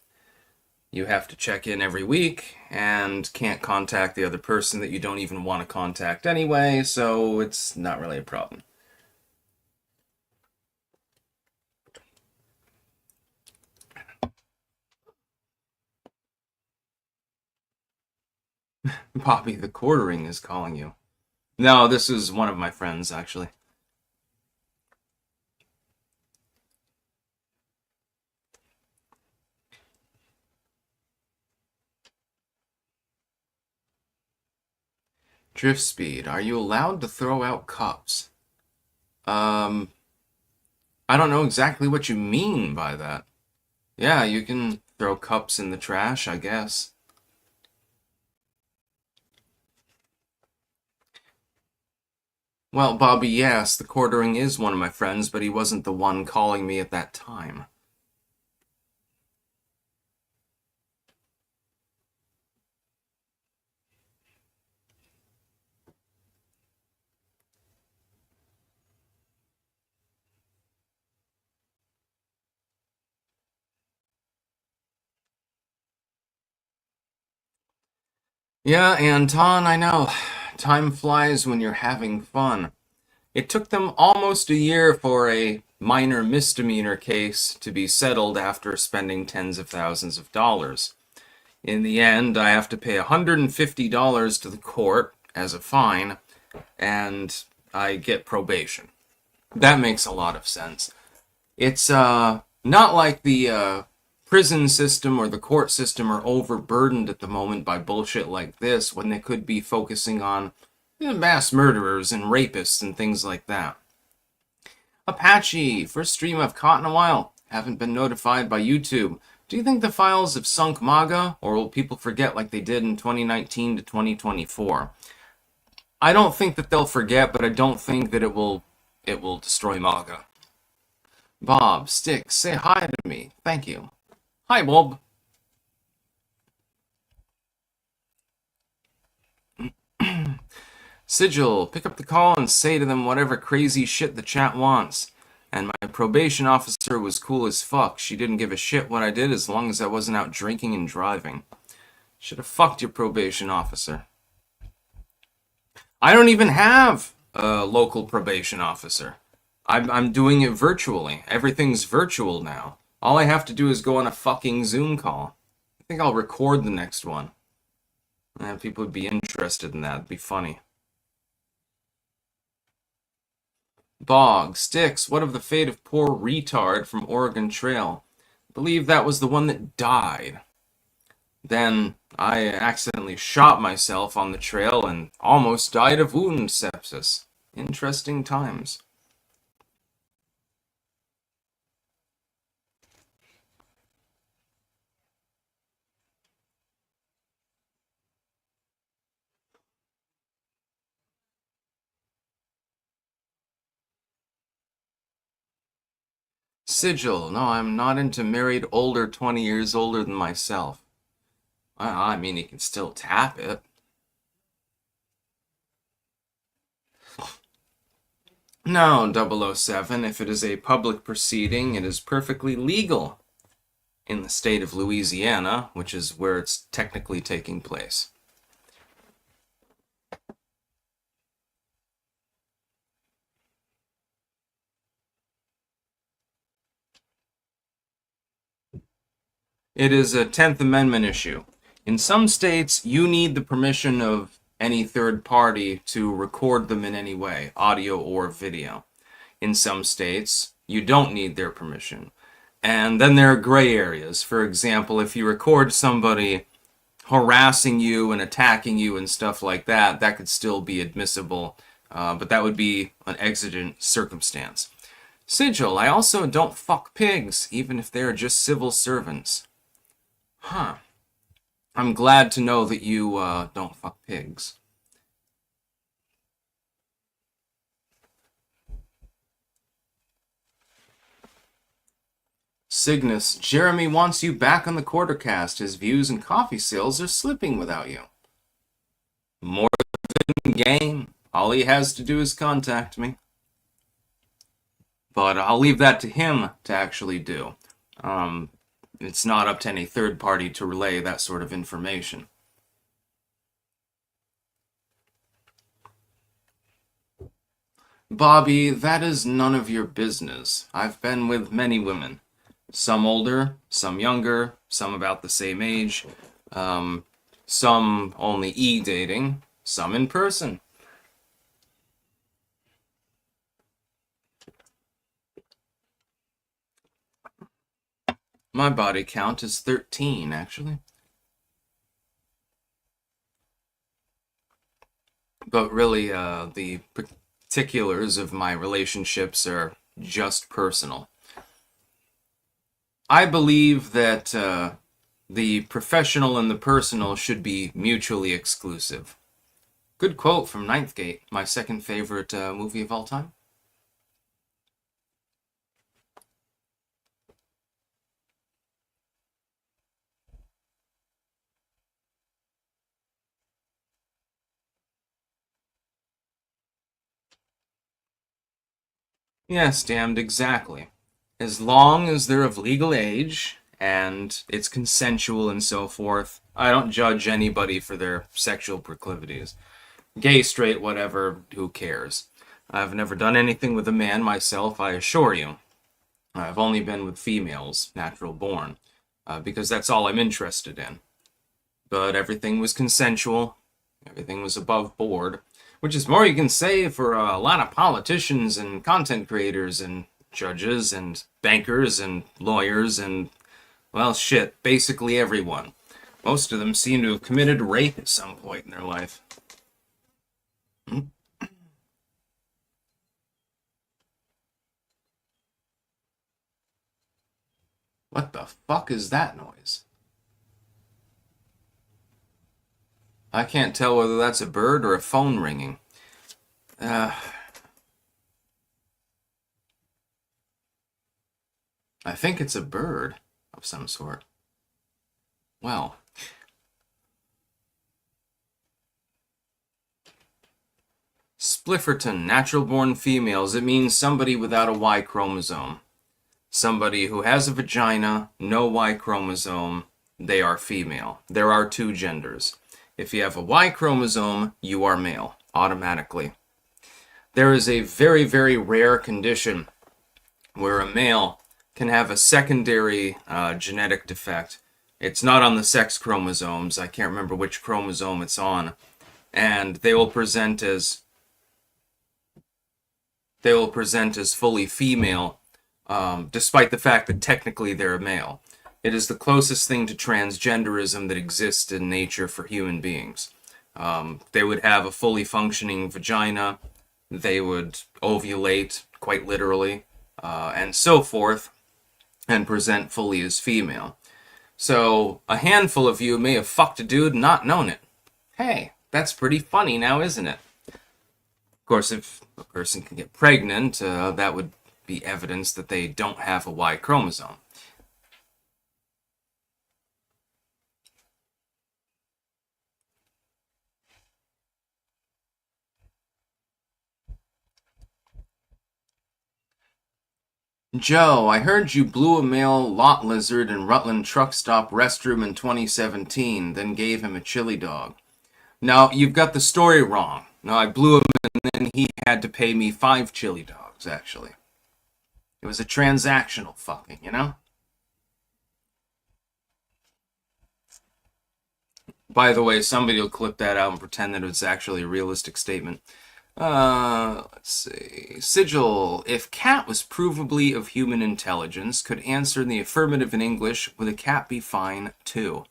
You have to check in every week and can't contact the other person that you don't even want to contact anyway, so it's not really a problem. Bobby, the quartering is calling you. No, this is one of my friends, actually. Drift speed. Are you allowed to throw out cups? Um, I don't know exactly what you mean by that. Yeah, you can throw cups in the trash, I guess. Well, Bobby, yes, the quartering is one of my friends, but he wasn't the one calling me at that time. Yeah, Anton, I know. Time flies when you're having fun. It took them almost a year for a minor misdemeanor case to be settled after spending tens of thousands of dollars. In the end, I have to pay $150 to the court as a fine, and I get probation. That makes a lot of sense. It's not like the prison system or the court system are overburdened at the moment by bullshit like this when they could be focusing on mass murderers and rapists and things like that. Apache, first stream I've caught in a while. Haven't been notified by YouTube. Do you think the files have sunk MAGA, or will people forget like they did in 2019 to 2024? I don't think that they'll forget, but I don't think that it will destroy MAGA. Bob, Sticks, say hi to me. Thank you. Hi, Bob. Sigil, pick up the call and say to them whatever crazy shit the chat wants. And my probation officer was cool as fuck. She didn't give a shit what I did as long as I wasn't out drinking and driving. Should have fucked your probation officer. I don't even have a local probation officer. I'm doing it virtually. Everything's virtual now. All I have to do is go on a fucking Zoom call. I think I'll record the next one. People would be interested in that. It'd be funny. Bog, Sticks, what of the fate of poor retard from Oregon Trail? I believe that was the one that died. Then I accidentally shot myself on the trail and almost died of wound sepsis. Interesting times. Sigil, no, I'm not into married older 20 years older than myself. I mean, he can still tap it. No, 007, if it is a public proceeding, it is perfectly legal in the state of Louisiana, which is where it's technically taking place. It is a 10th Amendment issue. In some states, you need the permission of any third party to record them in any way, audio or video. In some states, you don't need their permission. And then there are gray areas. For example, if you record somebody harassing you and attacking you and stuff like that, that could still be admissible, but that would be an exigent circumstance. Sigil, I also don't fuck pigs, even if they're just civil servants. Huh. I'm glad to know that you don't fuck pigs. Cygnus, Jeremy wants you back on the quartercast. His views and coffee sales are slipping without you. More than game. All he has to do is contact me. But I'll leave that to him to actually do. Um, it's not up to any third party to relay that sort of information. Bobby, that is none of your business. I've been with many women. Some older, some younger, some about the same age, um, some only e-dating, some in person. My body count is 13, actually. But really, the particulars of my relationships are just personal. I believe that the professional and the personal should be mutually exclusive. Good quote from Ninth Gate, my second favorite movie of all time. Yes, damned exactly. As long as they're of legal age and it's consensual and so forth, I don't judge anybody for their sexual proclivities. Gay, straight, whatever, who cares? I've never done anything with a man myself, I assure you. I've only been with females, natural born, because that's all I'm interested in. But everything was consensual, everything was above board, which is more you can say for a lot of politicians and content creators and judges and bankers and lawyers and, well, shit, basically everyone. Most of them seem to have committed rape at some point in their life. Hmm? What the fuck is that noise? I can't tell whether that's a bird or a phone ringing. Uh, I think it's a bird of some sort. Well, Splifferton, natural born females, it means somebody without a Y chromosome. Somebody who has a vagina, no Y chromosome, they are female. There are two genders. If you have a Y chromosome, you are male, automatically. There is a very, very rare condition where a male can have a secondary genetic defect. It's not on the sex chromosomes. I can't remember which chromosome it's on. And they will present as fully female, despite the fact that technically they're a male. It is the closest thing to transgenderism that exists in nature for human beings. They would have a fully functioning vagina, they would ovulate, quite literally, and so forth, and present fully as female. So, a handful of you may have fucked a dude and not known it. Hey, that's pretty funny now, isn't it? Of course, if a person can get pregnant, that would be evidence that they don't have a Y chromosome. Joe, I heard you blew a male lot lizard in Rutland truck stop restroom in 2017, then gave him a chili dog. Now, you've got the story wrong. No, I blew him and then he had to pay me 5 chili dogs, actually. It was a transactional fucking, you know? By the way, somebody will clip that out and pretend that it's actually a realistic statement. Let's see. Sigil. If cat was provably of human intelligence, could answer in the affirmative in English, would a cat be fine too?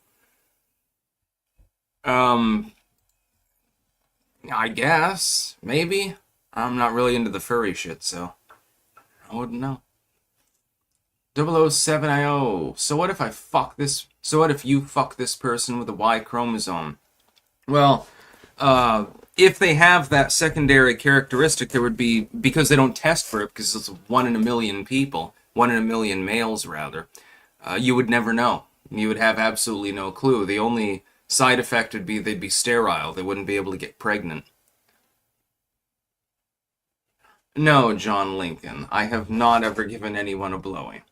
Um, I guess. Maybe. I'm not really into the furry shit, so I wouldn't know. 007IO. So what if I fuck this? So what if you fuck this person with a Y chromosome? Well, if they have that secondary characteristic, there would be, because they don't test for it, because it's 1 in a million people, 1 in a million males rather, you would never know. You would have absolutely no clue. The only side effect would be they'd be sterile. They wouldn't be able to get pregnant. No, John Lincoln, I have not ever given anyone a blowy.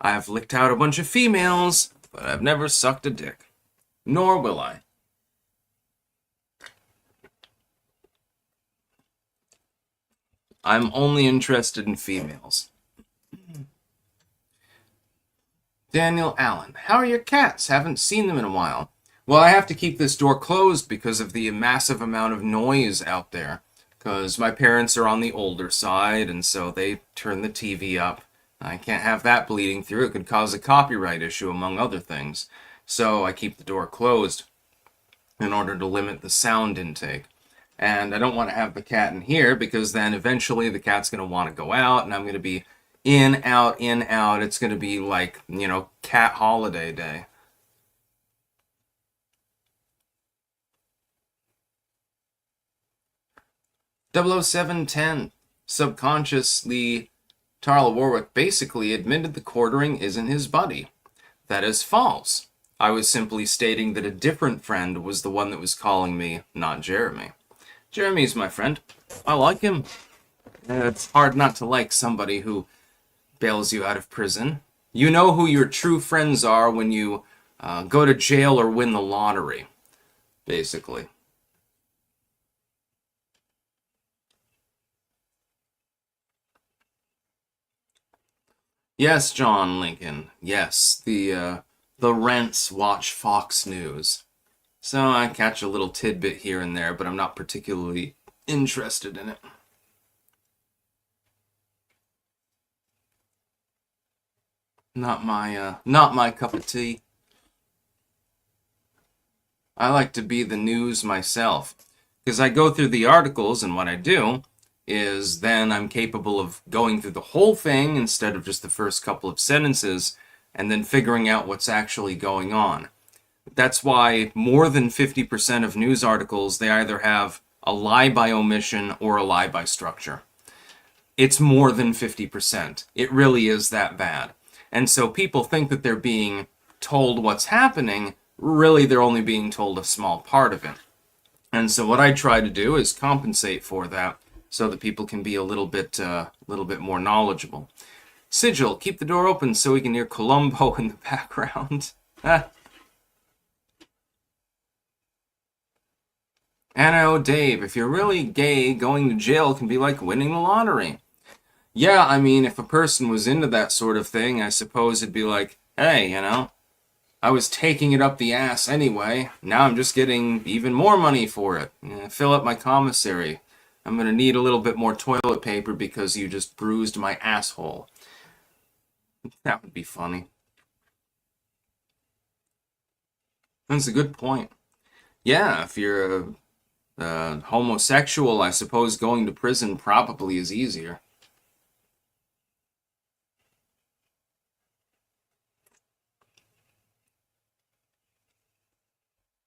I have licked out a bunch of females, but I've never sucked a dick. Nor will I. I'm only interested in females. Daniel Allen, how are your cats? Haven't seen them in a while. Well, I have to keep this door closed because of the massive amount of noise out there. Because my parents are on the older side, and so they turn the TV up. I can't have that bleeding through. It could cause a copyright issue, among other things. So I keep the door closed in order to limit the sound intake. And I don't want to have the cat in here because then eventually the cat's going to want to go out and I'm going to be in, out, in, out. It's going to be like, cat holiday day. Double O 710 subconsciously, Tarla Warwick basically admitted the quartering isn't his buddy. That is false. I was simply stating that a different friend was the one that was calling me, not Jeremy. Jeremy's my friend. I like him. It's hard not to like somebody who bails you out of prison. You know who your true friends are when you go to jail or win the lottery, basically. Yes, John Lincoln. Yes, the rents watch Fox News. So I catch a little tidbit here and there, but I'm not particularly interested in it. Not my cup of tea. I like to be the news myself because I go through the articles, and what I do is then I'm capable of going through the whole thing instead of just the first couple of sentences and then figuring out what's actually going on. That's why more than 50% of news articles, they either have a lie by omission or a lie by structure. It's more than 50%. It really is that bad. And so people think that they're being told what's happening. Really, they're only being told a small part of it. And so what I try to do is compensate for that so that people can be a little bit more knowledgeable. Sigil, keep the door open so we can hear Columbo in the background. Anna Dave, if you're really gay, going to jail can be like winning the lottery. Yeah, I mean, if a person was into that sort of thing, I suppose it'd be like, hey, I was taking it up the ass anyway. Now I'm just getting even more money for it. Fill up my commissary. I'm going to need a little bit more toilet paper because you just bruised my asshole. That would be funny. That's a good point. Yeah, if you're a homosexual, I suppose going to prison probably is easier.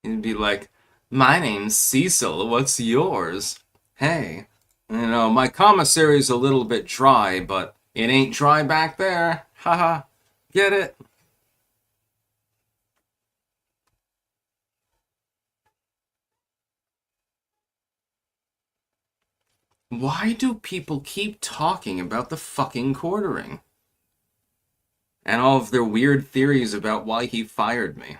It'd be like, my name's Cecil, what's yours? Hey, my commissary's a little bit dry, but it ain't dry back there. Haha, get it? Why do people keep talking about the fucking quartering? And all of their weird theories about why he fired me.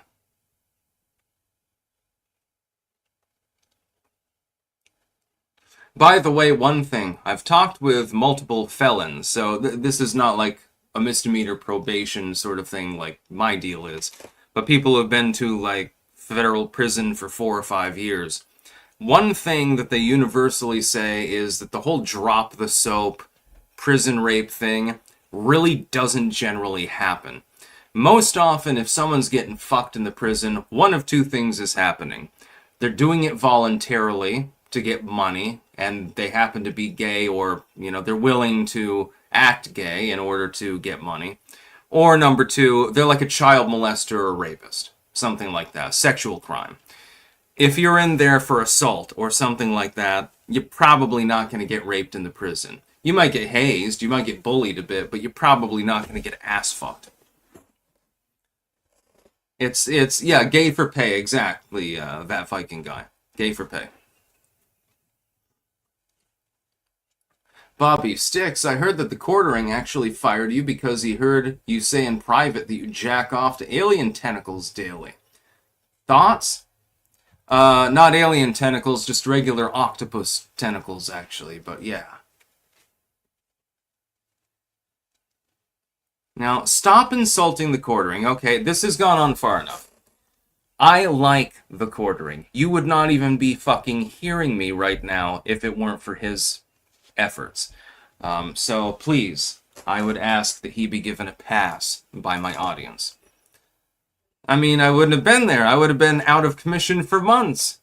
By the way, one thing, I've talked with multiple felons, so this is not like a misdemeanor probation sort of thing like my deal is, but people who have been to like federal prison for 4 or 5 years. One thing that they universally say is that the whole drop the soap prison rape thing really doesn't generally happen. Most often, if someone's getting fucked in the prison, one of two things is happening. They're doing it voluntarily to get money, and they happen to be gay, or, they're willing to act gay in order to get money. Or number two, they're like a child molester or rapist. Something like that. Sexual crime. If you're in there for assault or something like that, you're probably not going to get raped in the prison. You might get hazed, you might get bullied a bit, but you're probably not going to get ass fucked. It's yeah, gay for pay, exactly. That Viking guy, gay for pay. Bobby Sticks, I heard that the quartering actually fired you because he heard you say in private that you jack off to alien tentacles daily. Thoughts? Not alien tentacles, just regular octopus tentacles, actually, but yeah. Now, stop insulting the quartering. Okay, this has gone on far enough. I like the quartering. You would not even be fucking hearing me right now if it weren't for his efforts. So please, I would ask that he be given a pass by my audience. I mean, I wouldn't have been there. I would have been out of commission for months.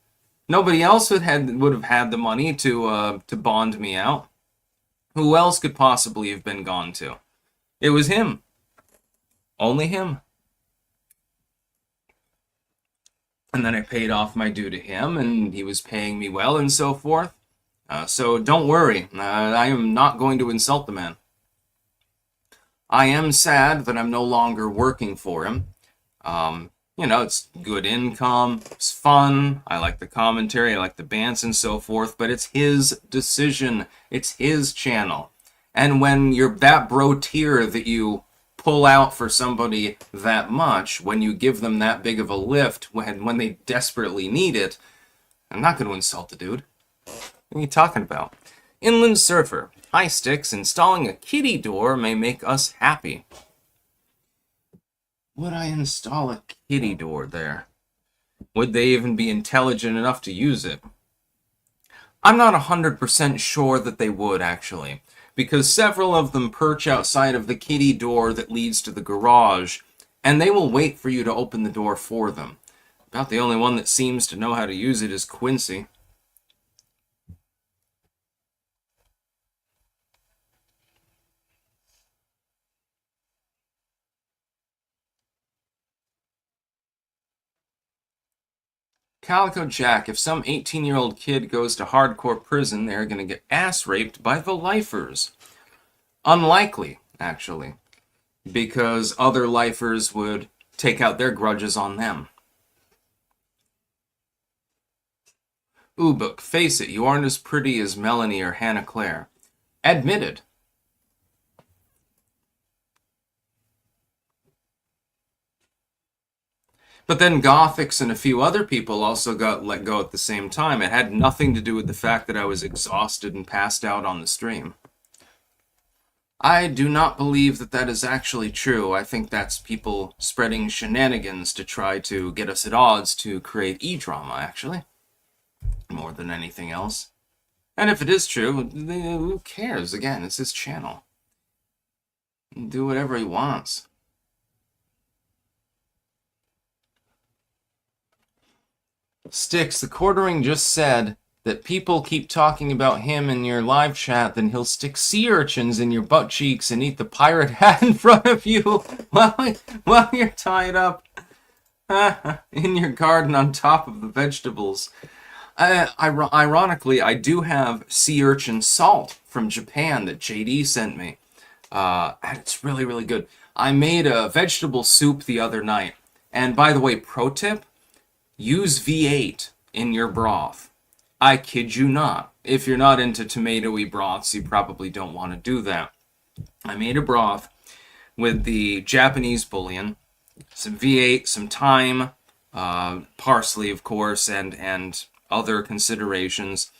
Nobody else would have had the money to bond me out. Who else could possibly have been gone to? It was him. Only him. And then I paid off my due to him, and he was paying me well, and so forth. So don't worry. I am not going to insult the man. I am sad that I'm no longer working for him. It's good income, it's fun, I like the commentary, I like the Bantz and so forth, but it's his decision, it's his channel. And when you're that bro tier that you pull out for somebody that much, when you give them that big of a lift, when they desperately need it, I'm not going to insult the dude. What are you talking about? Inland Surfer, hi Sticks, installing a kitty door may make us happy. Would I install a kitty door there? Would they even be intelligent enough to use it? I'm not 100% sure that they would, actually, because several of them perch outside of the kitty door that leads to the garage, and they will wait for you to open the door for them. About the only one that seems to know how to use it is Quincy. Calico Jack, if some 18-year-old kid goes to hardcore prison, they're going to get ass-raped by the lifers. Unlikely, actually, because other lifers would take out their grudges on them. Book, face it, you aren't as pretty as Melanie or Hannah Claire. Admitted. But then Gothics and a few other people also got let go at the same time. It had nothing to do with the fact that I was exhausted and passed out on the stream. I do not believe that that is actually true. I think that's people spreading shenanigans to try to get us at odds to create e-drama, actually. More than anything else. And if it is true, who cares? Again, it's his channel. Do whatever he wants. Sticks, the quartering just said that people keep talking about him in your live chat, then he'll stick sea urchins in your butt cheeks and eat the pirate hat in front of you while you're tied up in your garden on top of the vegetables. Ironically, I do have sea urchin salt from Japan that JD sent me. And it's really, really good. I made a vegetable soup the other night. And by the way, pro tip, use V8 in your broth. I kid you not. If you're not into tomatoey broths, you probably don't want to do that. I made a broth with the Japanese bouillon, some V8, some thyme, parsley, of course, and other considerations.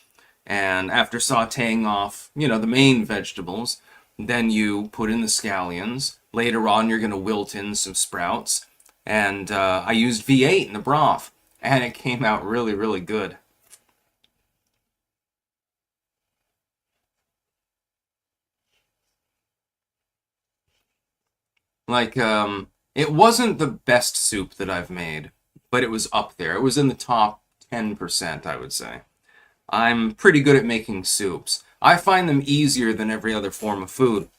And after sauteing off, the main vegetables, then you put in the scallions. Later on, you're going to wilt in some sprouts. And I used V8 in the broth. And it came out really, really good. It wasn't the best soup that I've made, but it was up there. It was in the top 10%, I would say. I'm pretty good at making soups. I find them easier than every other form of food.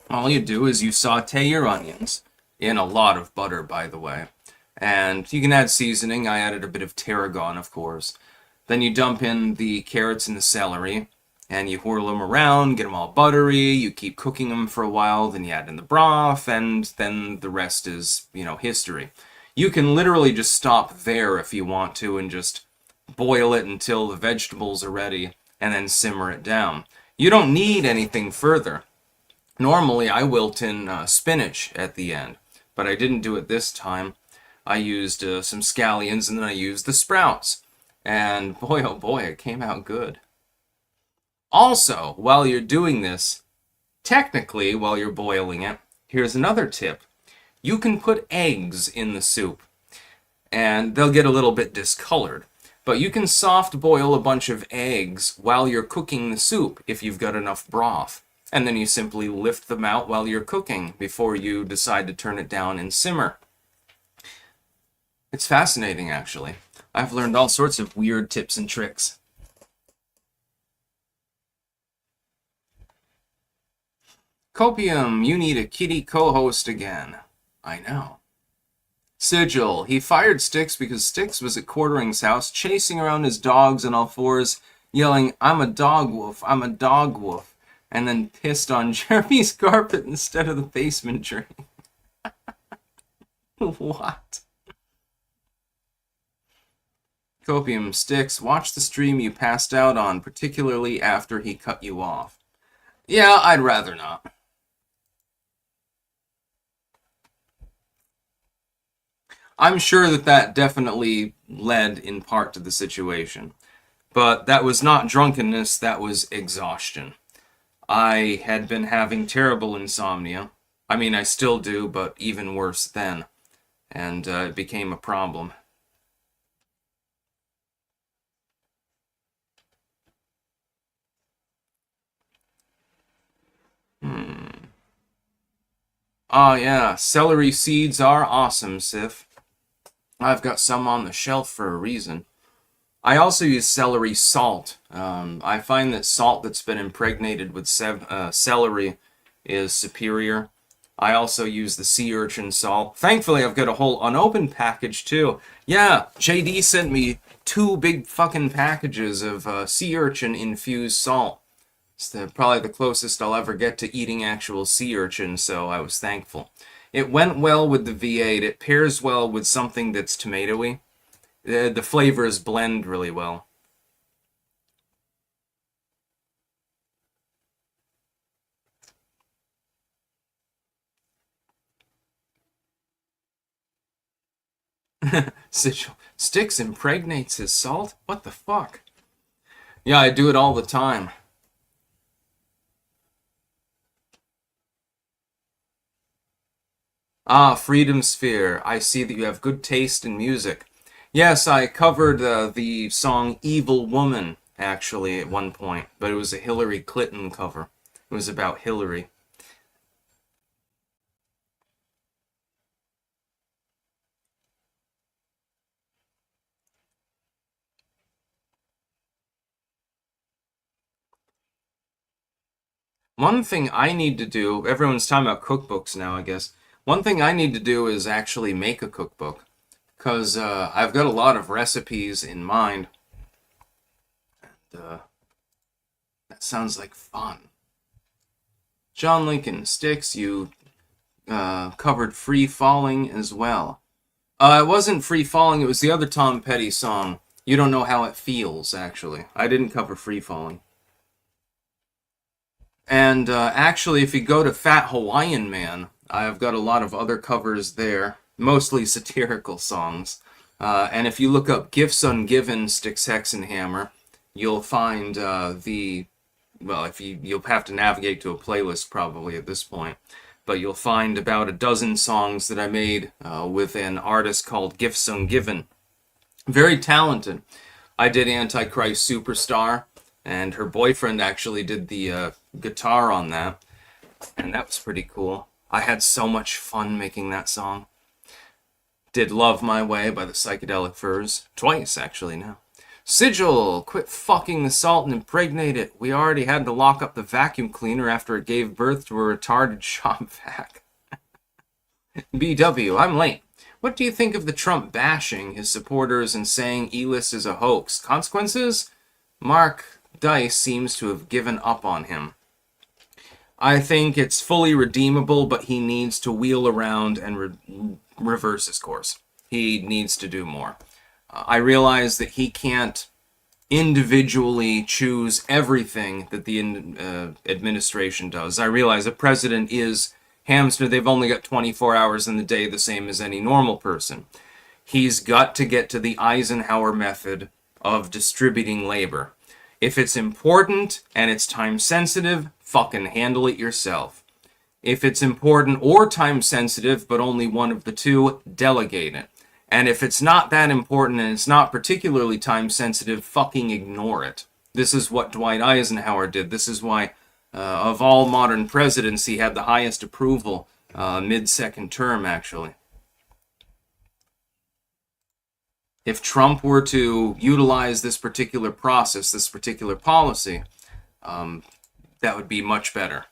All you do is you saute your onions, in a lot of butter, by the way. And you can add seasoning. I added a bit of tarragon, of course. Then you dump in the carrots and the celery, and you whirl them around, get them all buttery. You keep cooking them for a while, then you add in the broth, and then the rest is, history. You can literally just stop there if you want to and just boil it until the vegetables are ready, and then simmer it down. You don't need anything further. Normally, I wilt in spinach at the end, but I didn't do it this time. I used some scallions and then I used the sprouts. And boy, oh boy, it came out good. Also, while you're doing this, technically, while you're boiling it, here's another tip. You can put eggs in the soup, and they'll get a little bit discolored. But you can soft boil a bunch of eggs while you're cooking the soup if you've got enough broth. And then you simply lift them out while you're cooking before you decide to turn it down and simmer. It's fascinating, actually. I've learned all sorts of weird tips and tricks. Copium, you need a kitty co-host again. I know. Sigil, he fired Styx because Styx was at Quartering's house chasing around his dogs on all fours, yelling, "I'm a dog wolf, I'm a dog wolf," and then pissed on Jeremy's carpet instead of the basement drain. What? Copium, Styx, watch the stream you passed out on, particularly after he cut you off. Yeah, I'd rather not. I'm sure that definitely led in part to the situation. But that was not drunkenness, that was exhaustion. I had been having terrible insomnia. I mean, I still do, but even worse then. And it became a problem. Oh yeah, celery seeds are awesome, Sif. I've got some on the shelf for a reason. I also use celery salt. I find that salt that's been impregnated with celery is superior. I also use the sea urchin salt. Thankfully, I've got a whole unopened package too. Yeah, JD sent me 2 big fucking packages of sea urchin infused salt. It's probably the closest I'll ever get to eating actual sea urchin, so I was thankful. It went well with the V8. It pairs well with something that's tomatoey. The flavors blend really well. Sigil. Styx impregnates his salt? What the fuck? Yeah, I do it all the time. Ah, Freedom Sphere. I see that you have good taste in music. Yes, I covered the song Evil Woman, actually, at one point, but it was a Hillary Clinton cover. It was about Hillary. One thing I need to do, everyone's talking about cookbooks now, I guess. One thing I need to do is actually make a cookbook, because I've got a lot of recipes in mind. And that sounds like fun. John Lincoln, Styx, you covered Free Falling as well. It wasn't Free Falling, it was the other Tom Petty song. You Don't Know How It Feels, actually. I didn't cover Free Falling. And actually, if you go to Fat Hawaiian Man, I've got a lot of other covers there, mostly satirical songs. And if you look up Gifts Ungiven Styx Hexenhammer, you'll find well, you'll have to navigate to a playlist probably at this point, but you'll find about a dozen songs that I made with an artist called Gifts Ungiven. Very talented. I did Antichrist Superstar, and her boyfriend actually did the guitar on that, and that was pretty cool. I had so much fun making that song. Did Love My Way by the Psychedelic Furs. Twice, actually, now. Sigil, quit fucking the salt and impregnate it. We already had to lock up the vacuum cleaner after it gave birth to a retarded shop vac. BW, I'm late. What do you think of the Trump bashing his supporters and saying E-list is a hoax? Consequences? Mark Dice seems to have given up on him. I think it's fully redeemable, but he needs to wheel around and reverse his course. He needs to do more. I realize that he can't individually choose everything that the administration does. I realize a president is hamster. They've only got 24 hours in the day, the same as any normal person. He's got to get to the Eisenhower method of distributing labor. If it's important and it's time sensitive, fucking handle it yourself. If it's important or time sensitive, but only one of the two, delegate it. And if it's not that important and it's not particularly time sensitive, fucking ignore it. This is what Dwight Eisenhower did. This is why, of all modern presidents, he had the highest approval mid-second term, actually. If Trump were to utilize this particular process, this particular policy, that would be much better.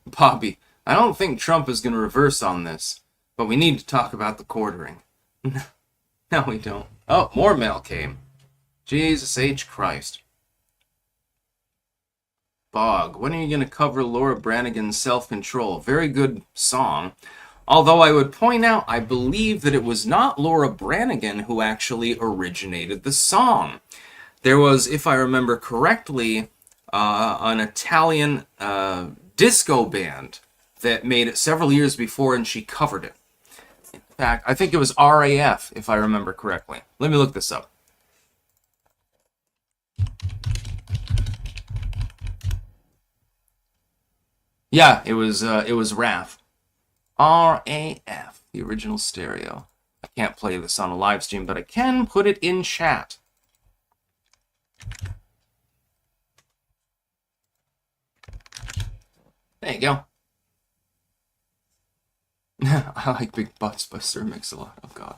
Bobby, I don't think Trump is going to reverse on this, but we need to talk about the quartering. No, we don't. Oh, more mail came. Jesus H. Christ. Bog, when are you going to cover Laura Branigan's Self-Control? Very good song. Although I would point out, I believe that it was not Laura Branigan who actually originated the song. There was, if I remember correctly, an Italian disco band that made it several years before, and she covered it. In fact, I think it was RAF, if I remember correctly. Let me look this up. Yeah, it was RAF. RAF, the original stereo. I can't play this on a live stream, but I can put it in chat. There you go. I like Big Butts by Sir Mix-a-Lot. Oh, God.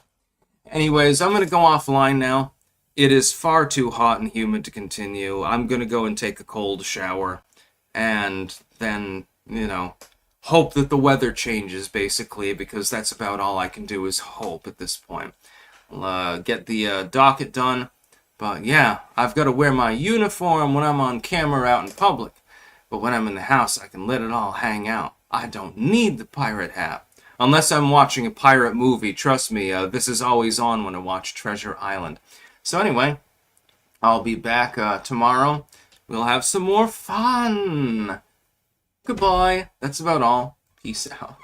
Anyways, I'm going to go offline now. It is far too hot and humid to continue. I'm going to go and take a cold shower. And then, you know, hope that the weather changes, basically, because that's about all I can do is hope at this point. I'll get the docket done. But, yeah, I've got to wear my uniform when I'm on camera out in public. But when I'm in the house, I can let it all hang out. I don't need the pirate hat. Unless I'm watching a pirate movie. Trust me, this is always on when I watch Treasure Island. So anyway, I'll be back tomorrow. We'll have some more fun. Goodbye. That's about all. Peace out.